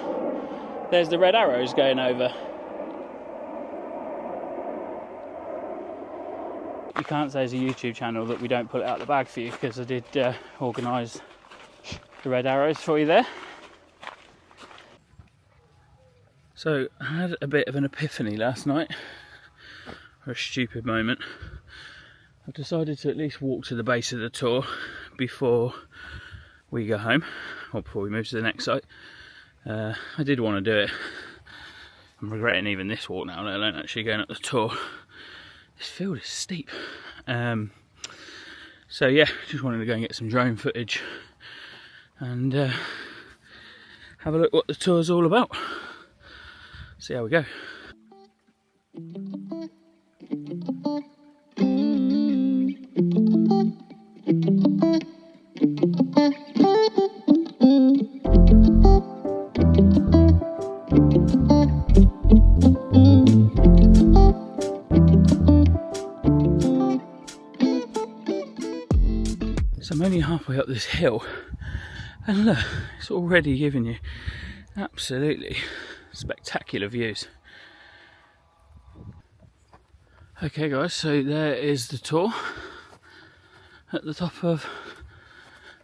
S1: there's the red arrows going over. You can't say as a YouTube channel that we don't pull it out of the bag for you, because I did organise the red arrows for you there. So I had a bit of an epiphany last night, or a stupid moment. I've decided to at least walk to the base of the Tor before we go home, or before we move to the next site. I did want to do it. I'm regretting even this walk now, let alone actually going up the Tor. This field is steep. So yeah, just wanted to go and get some drone footage and have a look what the Tor's all about. See how we go. So I'm only halfway up this hill and look, it's already giving you absolutely spectacular views. Okay guys, so there is the Tor at the top of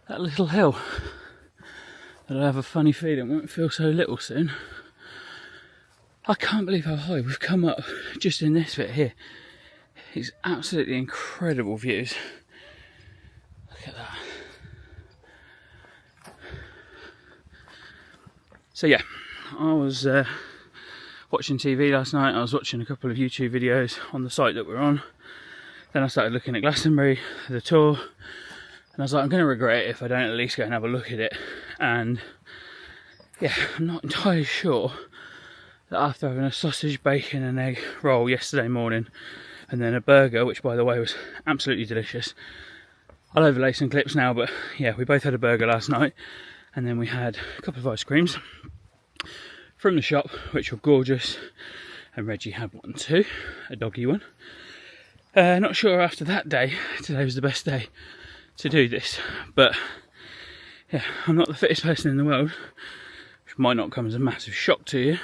S1: that little hill that I have a funny feeling won't feel so little soon. I can't believe how high we've come up just in this bit here. It's absolutely incredible views. Look at that. So yeah, I was watching TV last night. I was watching a couple of YouTube videos on the site that we're on. Then I started looking at Glastonbury, the Tor, and I was like, I'm going to regret it if I don't at least go and have a look at it. And yeah, I'm not entirely sure that after having a sausage, bacon and egg roll yesterday morning, and then a burger, which by the way was absolutely delicious. I'll overlay some clips now, but yeah, we both had a burger last night, and then we had a couple of ice creams from the shop, which were gorgeous, and Reggie had one too, a doggy one. Not sure after that day, today was the best day to do this, but yeah, I'm not the fittest person in the world, which might not come as a massive shock to you.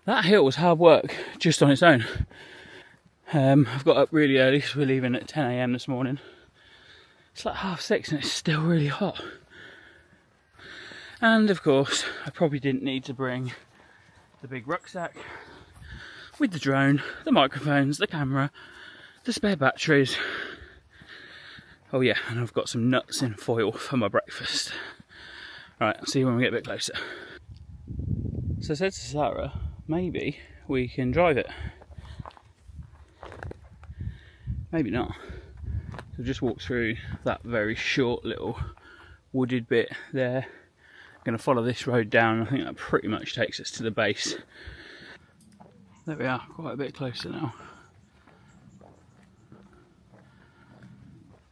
S1: That hill was hard work just on its own. I've got up really early, so we're leaving at 10 AM this morning. It's like 6:30 and it's still really hot. And of course, I probably didn't need to bring the big rucksack with the drone, the microphones, the camera, the spare batteries. Oh yeah, and I've got some nuts in foil for my breakfast. Right, I'll see you when we get a bit closer. So I said to Sara, maybe we can drive it. Maybe not. So just walk through that very short little wooded bit there. I'm going to follow this road down. I think that pretty much takes us to the base. There we are, quite a bit closer now.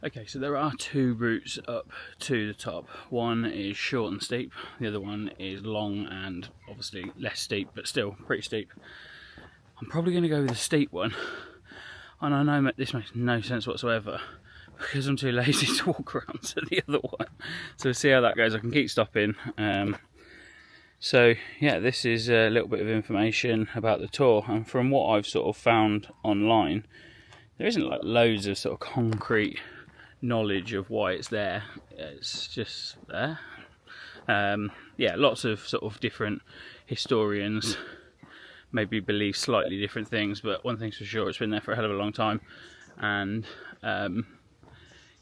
S1: Okay, so there are two routes up to the top. One is short and steep, the other one is long and obviously less steep, but still pretty steep. I'm probably going to go with the steep one, and I know this makes no sense whatsoever because I'm too lazy to walk around to the other one. So we'll see how that goes. I can keep stopping. So yeah, this is a little bit of information about the Tor, and from what I've sort of found online, there isn't like loads of sort of concrete knowledge of why it's there. It's just there. Yeah, lots of sort of different historians maybe believe slightly different things, but one thing's for sure, it's been there for a hell of a long time. And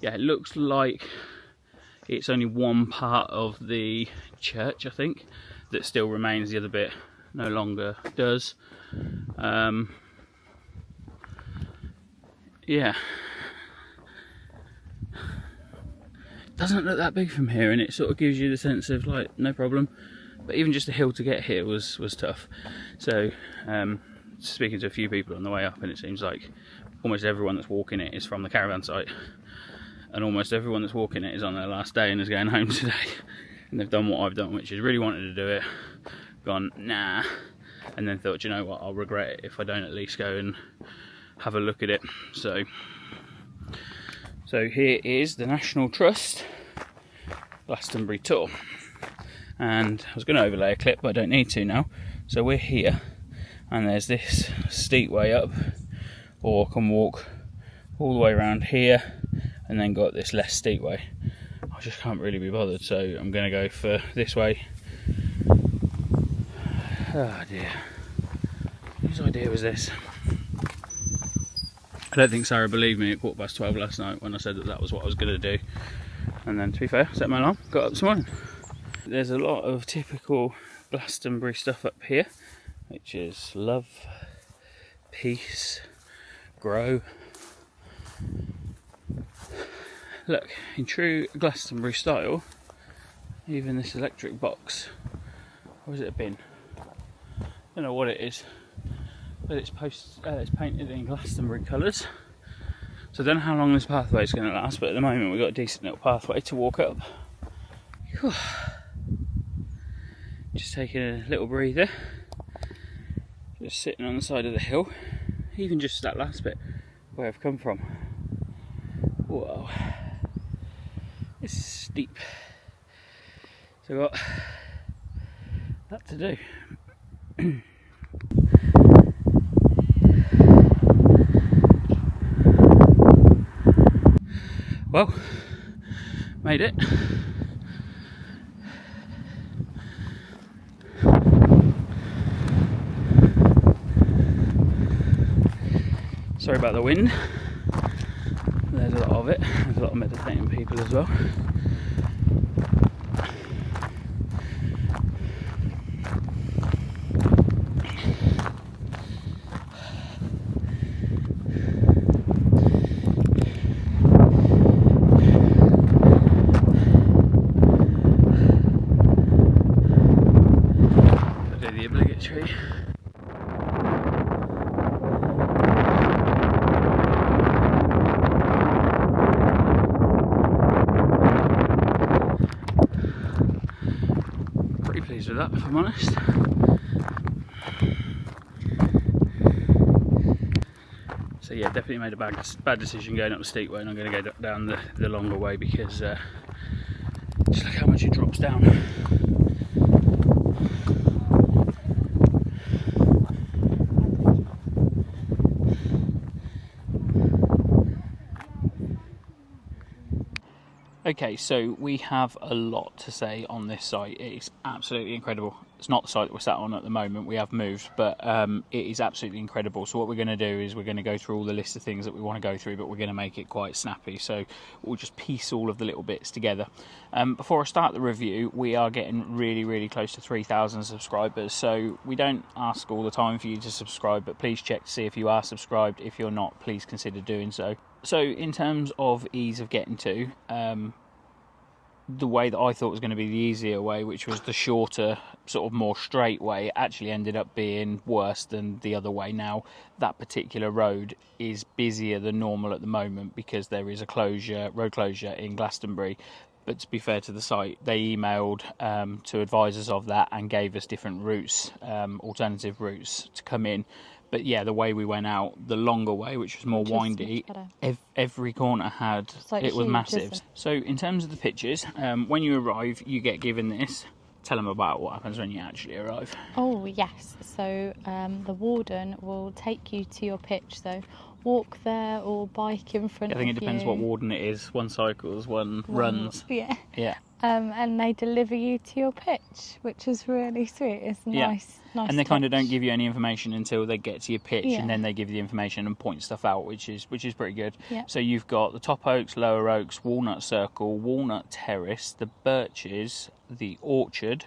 S1: yeah, it looks like it's only one part of the church, I think, that still remains. The other bit no longer does. Yeah, doesn't look that big from here, and it sort of gives you the sense of like no problem, but even just the hill to get here was tough. So speaking to a few people on the way up, and it seems like almost everyone that's walking it is from the Caravan site, and almost everyone that's walking it is on their last day and is going home today. And they've done what I've done, which is really wanted to do it, gone nah, and then thought, you know what, I'll regret it if I don't at least go and have a look at it. So here is the National Trust Glastonbury Tor, and I was going to overlay a clip, but I don't need to now. So we're here, and there's this steep way up, or I can walk all the way around here and then go up this less steep way. I just can't really be bothered, so I'm going to go for this way. Oh dear. Whose idea was this? I don't think Sarah believed me at 12:15 last night when I said that that was what I was going to do. And then, to be fair, set my alarm, got up this morning. There's a lot of typical Glastonbury stuff up here, which is love, peace, grow. Look, in true Glastonbury style, even this electric box, or is it a bin? I don't know what it is, but it's painted in Glastonbury colours. So I don't know how long this pathway is going to last, but at the moment we've got a decent little pathway to walk up. Whew. Just taking a little breather, just sitting on the side of the hill, even just that last bit where I've come from. Whoa, this is steep. So I've got that to do. Well, made it. Sorry about the wind. There's a lot of it. There's a lot of meditating people as well. I do the obligatory. Pleased with that, if I'm honest. So yeah, definitely made a bad decision going up the steep way, and I'm going to go down the longer way because just look how much it drops down. Okay, so we have a lot to say on this site. It is absolutely incredible. It's not the site that we're sat on at the moment, we have moved, but it is absolutely incredible. So what we're going to do is we're going to go through all the list of things that we want to go through, but we're going to make it quite snappy. So we'll just piece all of the little bits together. Before I start the review, we are getting really, really close to 3,000 subscribers. So we don't ask all the time for you to subscribe, but please check to see if you are subscribed. If you're not, please consider doing so. So in terms of ease of getting to, the way that I thought was going to be the easier way, which was the shorter, sort of more straight way, actually ended up being worse than the other way. Now, that particular road is busier than normal at the moment because there is a road closure in Glastonbury. But to be fair to the site, they emailed to advise us of that and gave us different routes, alternative routes to come in. But yeah, the way we went out, the longer way, which was more windy, every corner had, it was massive. So in terms of the pictures, when you arrive, you get given this. Tell them about what happens when you actually arrive.
S2: Oh yes, so the warden will take you to your pitch, so walk there or bike in front of you.
S1: I think it depends what warden it is. One cycles, one runs.
S2: Yeah.
S1: Yeah.
S2: And they deliver you to your pitch, which is really sweet. It's nice.
S1: And they kind of don't give you any information until they get to your pitch,
S2: Yeah.
S1: and then they give you the information and point stuff out, which is pretty good.
S2: Yeah.
S1: So you've got the Top Oaks, Lower Oaks, Walnut Circle, Walnut Terrace, the Birches, the Orchard,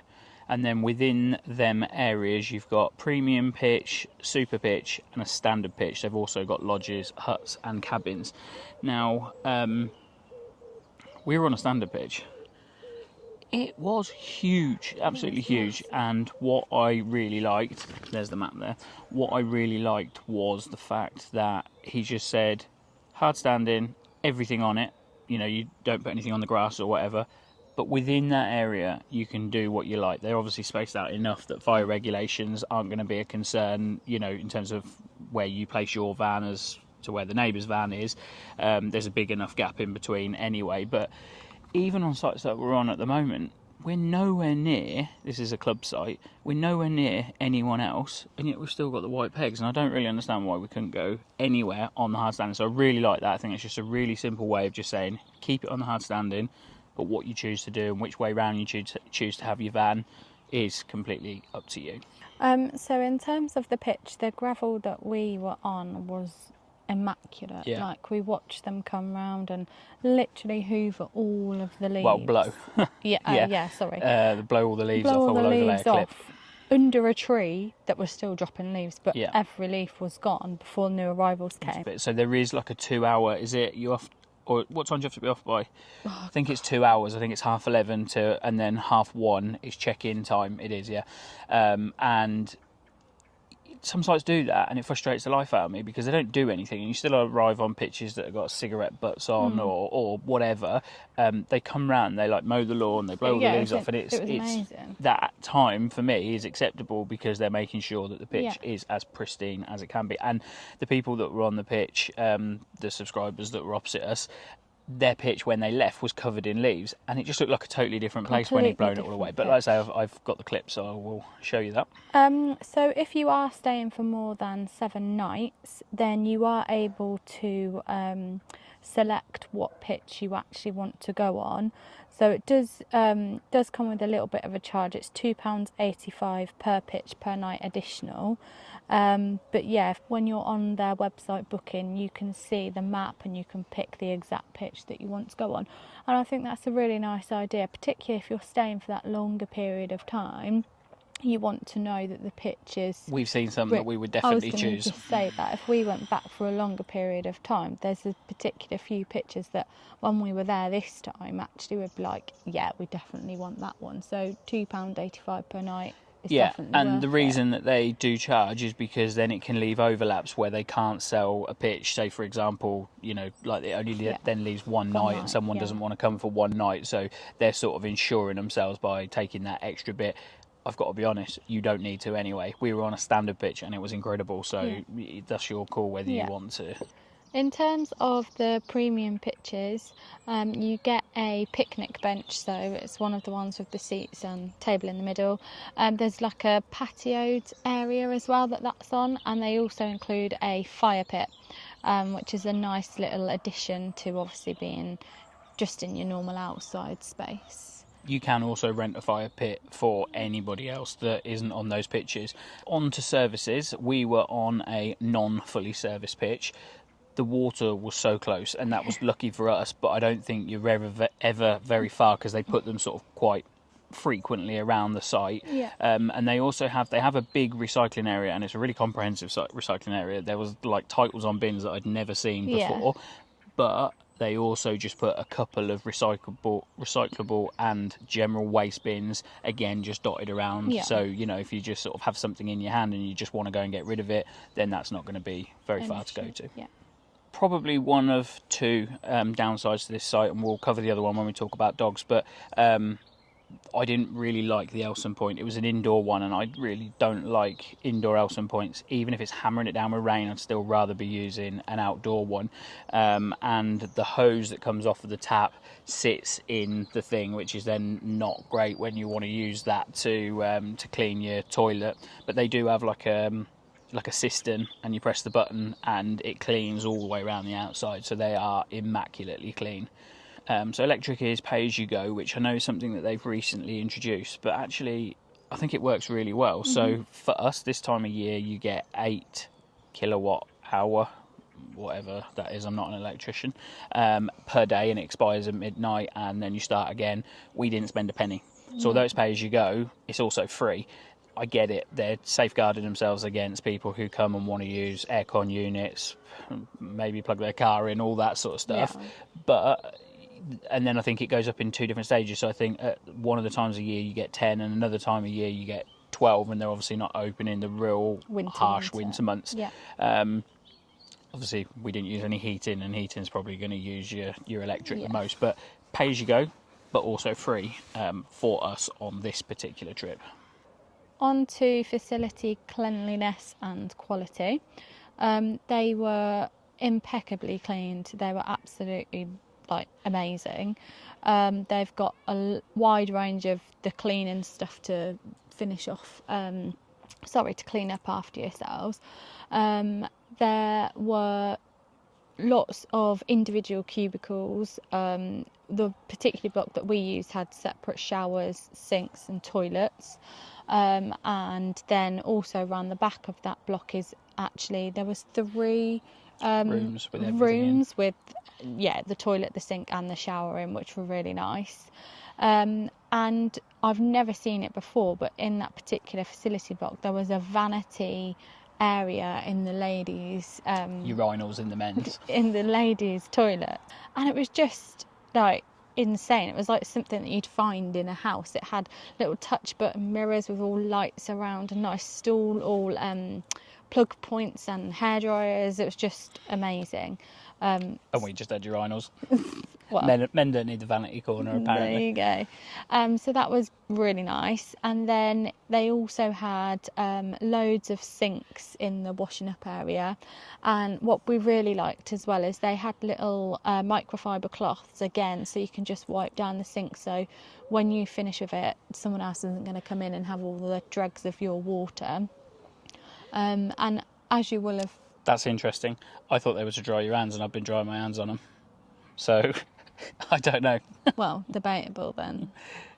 S1: and then within them areas you've got premium pitch, super pitch, and a standard pitch. They've also got lodges, huts, and cabins. Now, we were on a standard pitch. It was huge, absolutely huge, and what I really liked, there's the map there, what I really liked was the fact that he just said, hard standing, everything on it, you know, you don't put anything on the grass or whatever, but within that area you can do what you like. They're obviously spaced out enough that fire regulations aren't going to be a concern, you know, in terms of where you place your van as to where the neighbour's van is. There's a big enough gap in between anyway, but even on sites that we're on at the moment, we're nowhere near, this is a club site, we're nowhere near anyone else, and yet we've still got the white pegs, and I don't really understand why we couldn't go anywhere on the hard standing. So I really like that. I think it's just a really simple way of just saying, keep it on the hard standing, but what you choose to do and which way round you choose to have your van, is completely up to you.
S2: So in terms of the pitch, the gravel that we were on was immaculate.
S1: Yeah.
S2: Like, we watched them come round and literally hoover all of the leaves.
S1: Well, blow.
S2: Yeah, sorry.
S1: Blow all the leaves
S2: Blow
S1: off,
S2: all the
S1: all overlay
S2: leaves
S1: a clip.
S2: off under a tree that was still dropping leaves, but
S1: Yeah.
S2: every leaf was gone before new arrivals came.
S1: So there is like a 2 hour, is it, you off, or what time do you have to be off by? I think it's 2 hours. I think it's 11:30 to, and then 1:30 is check-in time. It is, yeah. And some sites do that, and it frustrates the life out of me because they don't do anything, and you still arrive on pitches that have got cigarette butts on or whatever. They come round, they like mow the lawn, they blow all the leaves off, and it's
S2: amazing.
S1: That time for me is acceptable because they're making sure that the pitch is as pristine as it can be. And the people that were on the pitch, the subscribers that were opposite us, their pitch when they left was covered in leaves, and it just looked like a totally different place when he'd blown it all away. But like I say, I've got the clip, so I will show you that.
S2: So if you are staying for more than 7 nights, then you are able to select what pitch you actually want to go on. So it does come with a little bit of a charge. It's £2.85 per pitch per night additional. But yeah, when you're on their website booking, you can see the map and you can pick the exact pitch that you want to go on. And I think that's a really nice idea, particularly if you're staying for that longer period of time. You want to know that the pitch is...
S1: We've seen some that we would definitely choose.
S2: I was going to say that if we went back for a longer period of time, there's a particular few pitches that when we were there this time, actually would be like, yeah, we definitely want that one. So £2.85 per night.
S1: Yeah, and the reason that they do charge is because then it can leave overlaps where they can't sell a pitch. Say, for example, you know, like it only then leaves one night and someone doesn't want to come for one night. So they're sort of insuring themselves by taking that extra bit. I've got to be honest, you don't need to anyway. We were on a standard pitch and it was incredible. So that's your call whether you want to.
S2: In terms of the premium pitches, you get a picnic bench, so it's one of the ones with the seats and table in the middle. There's like a patioed area as well that's on, and they also include a fire pit, which is a nice little addition to obviously being just in your normal outside space.
S1: You can also rent a fire pit for anybody else that isn't on those pitches. On to services, we were on a non-fully serviced pitch. The water was so close, and that was lucky for us, but I don't think you're ever very far because they put them sort of quite frequently around the site. And they also have a big recycling area, and it's a really comprehensive recycling area. There was like titles on bins that I'd never seen before, but they also just put a couple of recyclable and general waste bins, again, just dotted around. So, you know, if you just sort of have something in your hand and you just want to go and get rid of it, then that's not going to be very far to go to. Probably one of two downsides to this site, and we'll cover the other one when we talk about dogs, but I didn't really like the Elson point. It was an indoor one, and I really don't like indoor Elson points. Even if it's hammering it down with rain, I'd still rather be using an outdoor one. And the hose that comes off of the tap sits in the thing, which is then not great when you want to use that to clean your toilet. But they do have like a cistern, and you press the button and it cleans all the way around the outside, so they are immaculately clean. So electric is pay as you go, which I know is something that they've recently introduced, but actually I think it works really well. So for us this time of year, you get 8 kilowatt hour, whatever that is, I'm not an electrician, per day, and it expires at midnight, and then you start again. We didn't spend a penny, so although it's pay as you go, it's also free. I get it, they're safeguarding themselves against people who come and want to use aircon units, maybe plug their car in, all that sort of stuff. But and then I think it goes up in 2 different stages. So I think at one of the times a year you get 10, and another time a year you get 12, and they're obviously not open in the real harsh winter months. Obviously we didn't use any heating, and heating's probably going to use your electric the most, but pay as you go, but also free for us on this particular trip.
S2: On to facility cleanliness and quality. They were impeccably cleaned. They were absolutely amazing. They've got a wide range of the cleaning stuff to finish off. To clean up after yourselves. There were lots of individual cubicles the particular block that we used had separate showers, sinks and toilets. And then also around the back of that block is actually, there was 3
S1: rooms with everything
S2: rooms with, the toilet, the sink and the shower in, which were really nice. And I've never seen it before, but in that particular facility block there was a vanity area in the ladies'
S1: urinals in the men's.
S2: In the ladies' toilet, and it was just like insane. It was like something that you'd find in a house. It had little touch button mirrors with all lights around, a nice stool, all plug points and hair dryers. It was just amazing.
S1: And we just had urinals.
S2: Well,
S1: men don't need the vanity corner, apparently.
S2: there you go. So that was really nice. And then they also had loads of sinks in the washing up area. And what we really liked as well is they had little microfiber cloths again, so you can just wipe down the sink. So when you finish with it, someone else isn't going to come in and have all the dregs of your water. And as you will have...
S1: That's interesting. I thought they were to dry your hands, and I've been drying my hands on them. So... I don't know.
S2: Well, debatable then.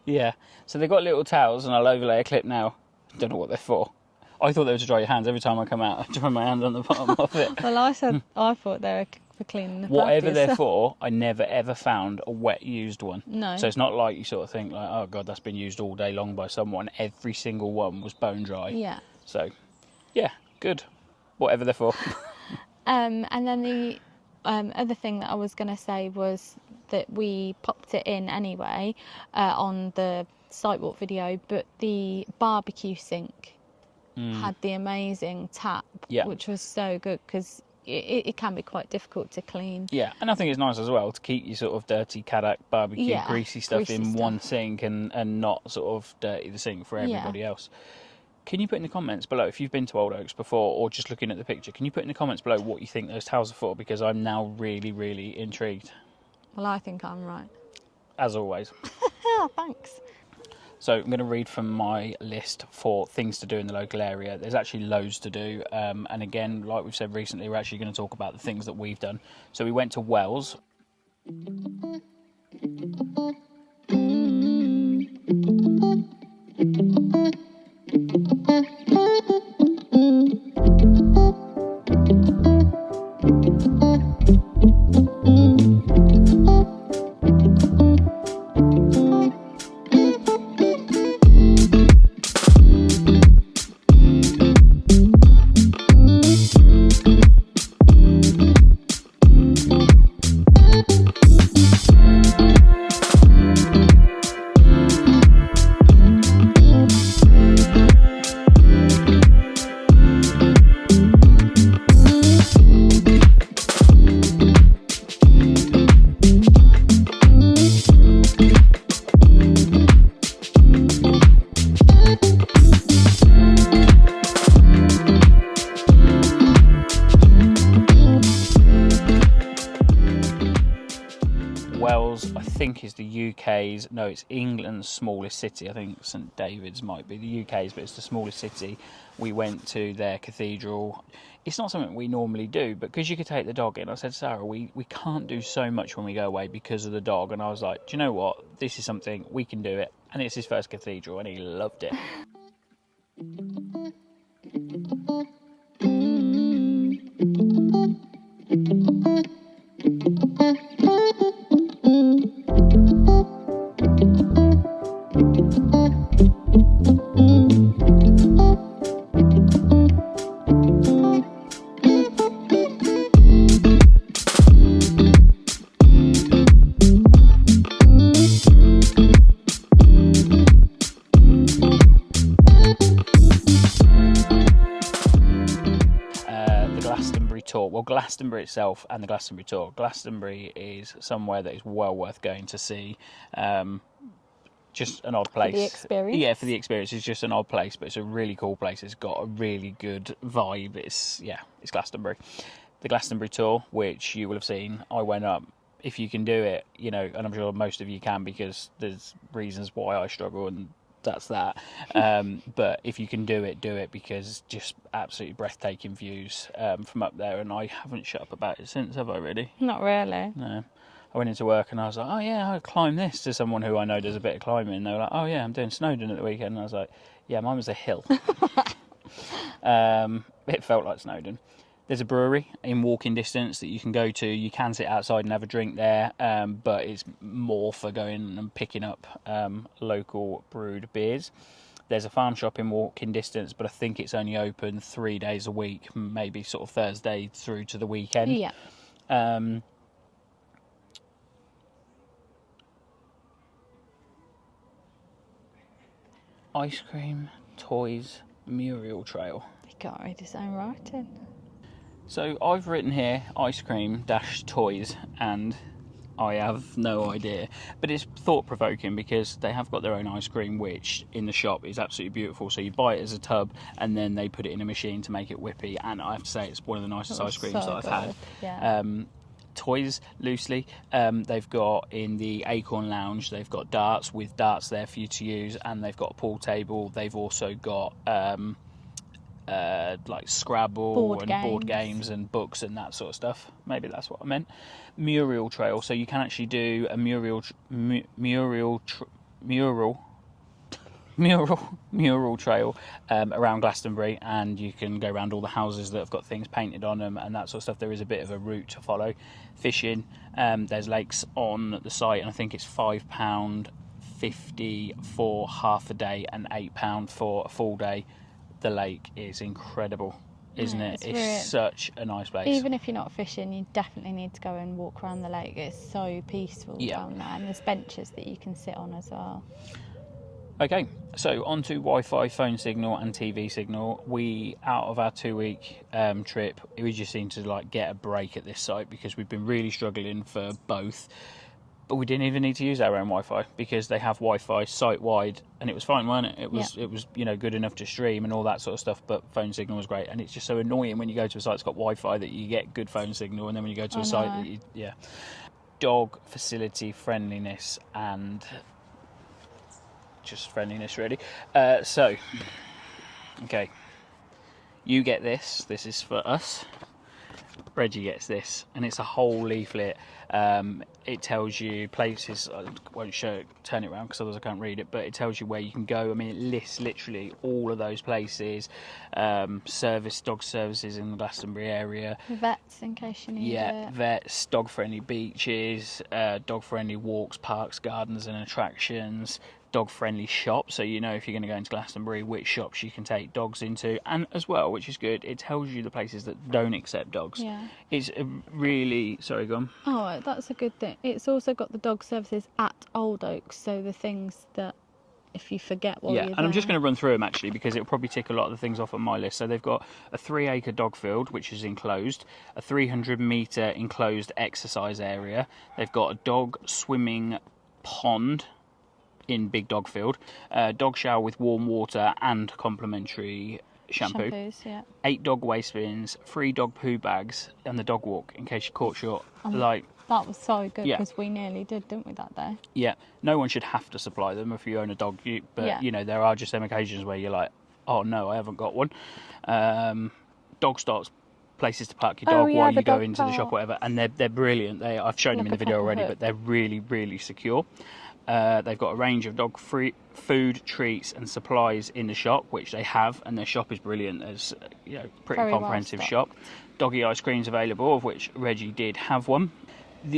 S1: Yeah. So they've got little towels, and I'll overlay a clip now. Don't know what they're for. I thought they were to dry your hands. Every time I come out, I dry my hand on the bottom of it.
S2: Well, I thought they were for cleaning the
S1: Whatever
S2: patio.
S1: they're for, I never ever found a wet used one.
S2: No.
S1: So it's not like you sort of think like, oh God, that's been used all day long by someone. Every single one was bone dry.
S2: Yeah.
S1: So, yeah, good. Whatever they're for.
S2: And then the other thing that I was going to say was that we popped it in anyway on the sidewalk video, but the barbecue sink had the amazing tap, which was so good because it can be quite difficult to clean.
S1: Yeah, and I think it's nice as well to keep your sort of dirty Caddock barbecue, greasy stuff in one sink and not sort of dirty the sink for everybody else. Can you put in the comments below, if you've been to Old Oaks before or just looking at the picture, can you put in the comments below what you think those towels are for? Because I'm now really, really intrigued.
S2: Well, I think I'm right.
S1: As always.
S2: Oh, thanks.
S1: So I'm going to read from my list for things to do in the local area. There's actually loads to do. And again, like we've said recently, we're actually going to talk about the things that we've done. So we went to Wells. Wells, I think, is the UK's, no, it's England's smallest city. I think St David's might be the UK's, but it's the smallest city. We went to their cathedral. It's not something we normally do, but because you could take the dog in, I said, Sarah, we can't do so much when we go away because of the dog. And I was like, do you know what? This is something, we can do it. And it's his first cathedral, and he loved it. Well, Glastonbury itself and the Glastonbury Tor. Glastonbury is somewhere that is well worth going to see. Just an odd place.
S2: For the experience?
S1: Yeah, for the experience. It's just an odd place, but it's a really cool place. It's got a really good vibe. It's Glastonbury. The Glastonbury Tor, which you will have seen, I went up. If you can do it, you know, and I'm sure most of you can because there's reasons why I struggle and that's that. But if you can do it because just absolutely breathtaking views from up there, and I haven't shut up about it since, have I really?
S2: Not really.
S1: No. I went into work and I was like, oh yeah, I'll climb this, to someone who I know does a bit of climbing. And they were like, oh yeah, I'm doing Snowdon at the weekend. And I was like, yeah, mine was a hill. It felt like Snowdon. There's a brewery in walking distance that you can go to. You can sit outside and have a drink there, but it's more for going and picking up local brewed beers. There's a farm shop in walking distance, but I think it's only open 3 days a week, maybe sort of Thursday through to the weekend.
S2: Yeah.
S1: Ice cream, toys, Muriel Trail.
S2: You can't read his own writing.
S1: So I've written here ice cream dash toys, and I have no idea. But it's thought-provoking because they have got their own ice cream, which in the shop is absolutely beautiful. So you buy it as a tub, and then they put it in a machine to make it whippy. And I have to say, it's one of the nicest ice creams that I've had.
S2: Yeah.
S1: Toys, loosely, they've got in the Acorn lounge, they've got darts with darts there for you to use, and they've got a pool table. They've also got like Scrabble board games and books and that sort of stuff. Maybe that's what I meant. Muriel Trail, so you can actually do a mural trail around Glastonbury, and you can go around all the houses that have got things painted on them and that sort of stuff. There is a bit of a route to follow. Fishing, there's lakes on the site, and I think it's £5.50 for half a day and £8 for a full day. The lake is incredible, isn't it? It's such a nice place.
S2: Even if you're not fishing, you definitely need to go and walk around the lake. It's so peaceful down there, and there's benches that you can sit on as well.
S1: Okay, so on to Wi-Fi, phone signal and TV signal. We, out of our 2-week trip, we just seemed to like get a break at this site because we've been really struggling for both. But we didn't even need to use our own Wi-Fi because they have Wi-Fi site-wide, and it was fine, wasn't it? It was, good enough to stream and all that sort of stuff, but phone signal was great. And it's just so annoying when you go to a site that's got Wi-Fi that you get good phone signal, and then when you go to a site that dog facility friendliness and just friendliness, really. Okay, you get this. This is for us. Reggie gets this, and it's a whole leaflet. It tells you places. I won't turn it around because otherwise I can't read it, but it tells you where you can go. I mean, it lists literally all of those places. Dog services in the Glastonbury area.
S2: Vets, in case you need it.
S1: Vets, dog-friendly beaches, dog-friendly walks, parks, gardens and attractions, dog-friendly shops, so you know if you're going to go into Glastonbury which shops you can take dogs into, and as well, which is good, it tells you the places that don't accept dogs. It's a really... Sorry, go on.
S2: Oh, that's a good thing. It's also got the dog services at Old Oaks, so the things that if you forget while you're there.
S1: And I'm just going to run through them actually because it'll probably tick a lot of the things off on my list. So they've got a 3-acre dog field which is enclosed, a 300-metre enclosed exercise area, they've got a dog swimming pond in Big Dog Field, dog shower with warm water and complimentary shampoo, 8 dog waste bins, 3 dog poo bags, and the dog walk in case you're caught short.
S2: That was so good because we nearly did, didn't we, that day?
S1: Yeah, no one should have to supply them if you own a dog, but you know, there are just some occasions where you're like, oh no, I haven't got one. Dog starts, places to park your dog while you go into the shop, whatever, and they're brilliant. I've shown them in the video already, but they're really, really secure. They've got a range of dog free food, treats and supplies in the shop, which they have, and their shop is brilliant. There's pretty
S2: Very
S1: comprehensive
S2: well
S1: shop. Doggy ice creams available, of which Reggie did have one.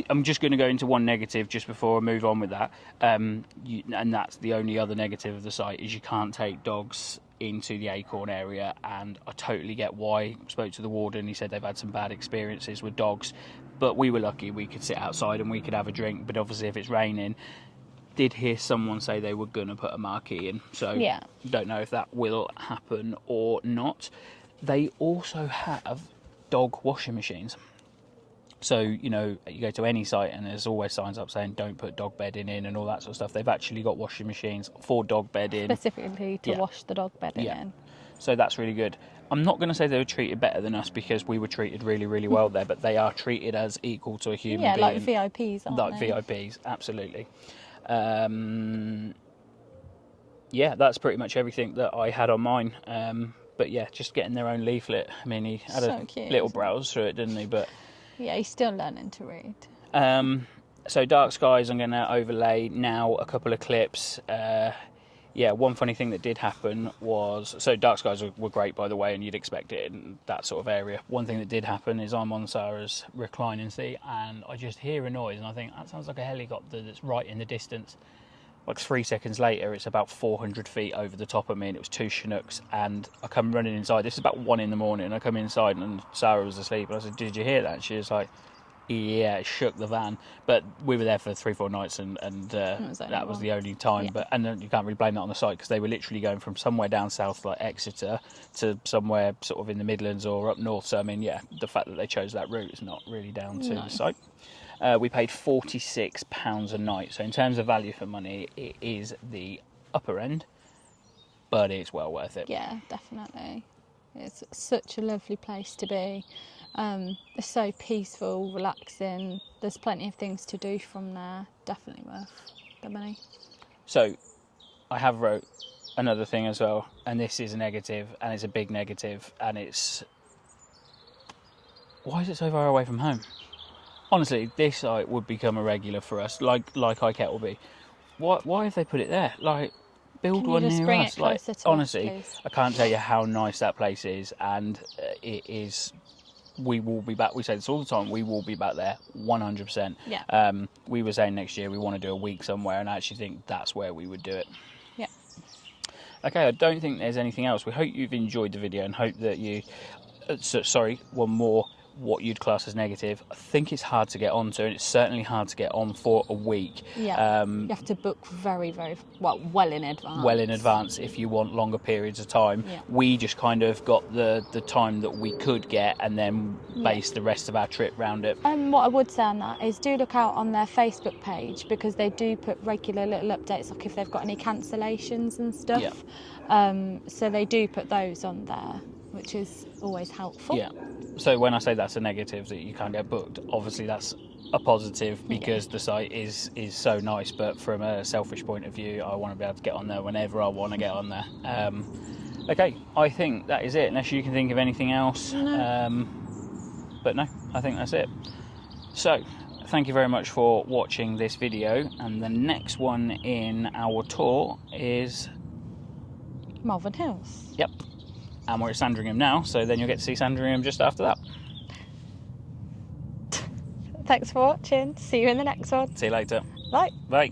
S1: I'm just going to go into one negative just before I move on with that, and that's the only other negative of the site, is you can't take dogs into the Acorn area, and I totally get why. I spoke to the warden, he said they've had some bad experiences with dogs, but we were lucky we could sit outside and we could have a drink, but obviously if it's raining... Did hear someone say they were going to put a marquee in, so don't know if that will happen or not. They also have dog washing machines. So, you know, you go to any site and there's always signs up saying don't put dog bedding in and all that sort of stuff. They've actually got washing machines for dog bedding.
S2: Specifically to wash the dog bedding in.
S1: So that's really good. I'm not going to say they were treated better than us because we were treated really, really well there, but they are treated as equal to a human being.
S2: Yeah, like VIPs, aren't they?
S1: Like VIPs, absolutely. That's pretty much everything that I had on mine. But yeah, just getting their own leaflet. I mean, he had little browse through it, didn't he? But
S2: yeah, he's still learning to read.
S1: So dark skies, I'm going to overlay now a couple of clips. Yeah, one funny thing that did happen was, so dark skies were great, by the way, and you'd expect it in that sort of area. One thing that did happen is I'm on Sara's reclining seat and I just hear a noise and I think, that sounds like a helicopter that's right in the distance. Like 3 seconds later, it's about 400 feet over the top of me and it was 2 Chinooks, and I come running inside. This is about 1 in the morning. I come inside and Sara was asleep and I said, did you hear that? And she was like, yeah, it shook the van. But we were there for 3-4 nights and that was the only time.
S2: Yeah.
S1: And then you can't really blame that on the site, because they were literally going from somewhere down south like Exeter to somewhere sort of in the Midlands or up north. So I mean, yeah, the fact that they chose that route is not really down to the site. We paid £46 a night, so in terms of value for money, it is the upper end, but it's well worth it.
S2: Yeah, definitely. It's such a lovely place to be. It's so peaceful, relaxing. There's plenty of things to do from there. Definitely worth the money.
S1: So I have wrote another thing as well, and this is a negative, and it's a big negative, and it's, why is it so far away from home? Honestly, this site would become a regular for us, like iKet will be. Why have they put it there? Like, build one near us. Like, honestly,
S2: us,
S1: I can't tell you how nice that place is, and it is. We will be back. We say this all the time. We will be back there, 100%.
S2: Yeah.
S1: We were saying next year we want to do a week somewhere, and I actually think that's where we would do it.
S2: Yeah.
S1: Okay, I don't think there's anything else. We hope you've enjoyed the video and hope that you. Sorry, one more. What you'd class as negative. I think it's hard to get onto, and it's certainly hard to get on for a week.
S2: Yeah. You have to book very, very well in advance.
S1: Well in advance if you want longer periods of time.
S2: Yeah.
S1: We just kind of got the time that we could get, and then based the rest of our trip around it.
S2: What I would say on that is do look out on their Facebook page, because they do put regular little updates, like if they've got any cancellations and stuff.
S1: Yeah.
S2: So they do put those on there, which is always helpful.
S1: Yeah. So when I say that's a negative, that you can't get booked, obviously that's a positive, because the site is so nice. But from a selfish point of view, I want to be able to get on there whenever I want to get on there. Okay, I think that is it, unless you can think of anything else.
S2: No.
S1: But no, I think that's it. So thank you very much for watching this video, and the next one in our tour is
S2: Malvern Hills.
S1: Yep. And we're at Sandringham now, so then you'll get to see Sandringham just after that.
S2: Thanks for watching. See you in the next one.
S1: See you later.
S2: Bye.
S1: Bye.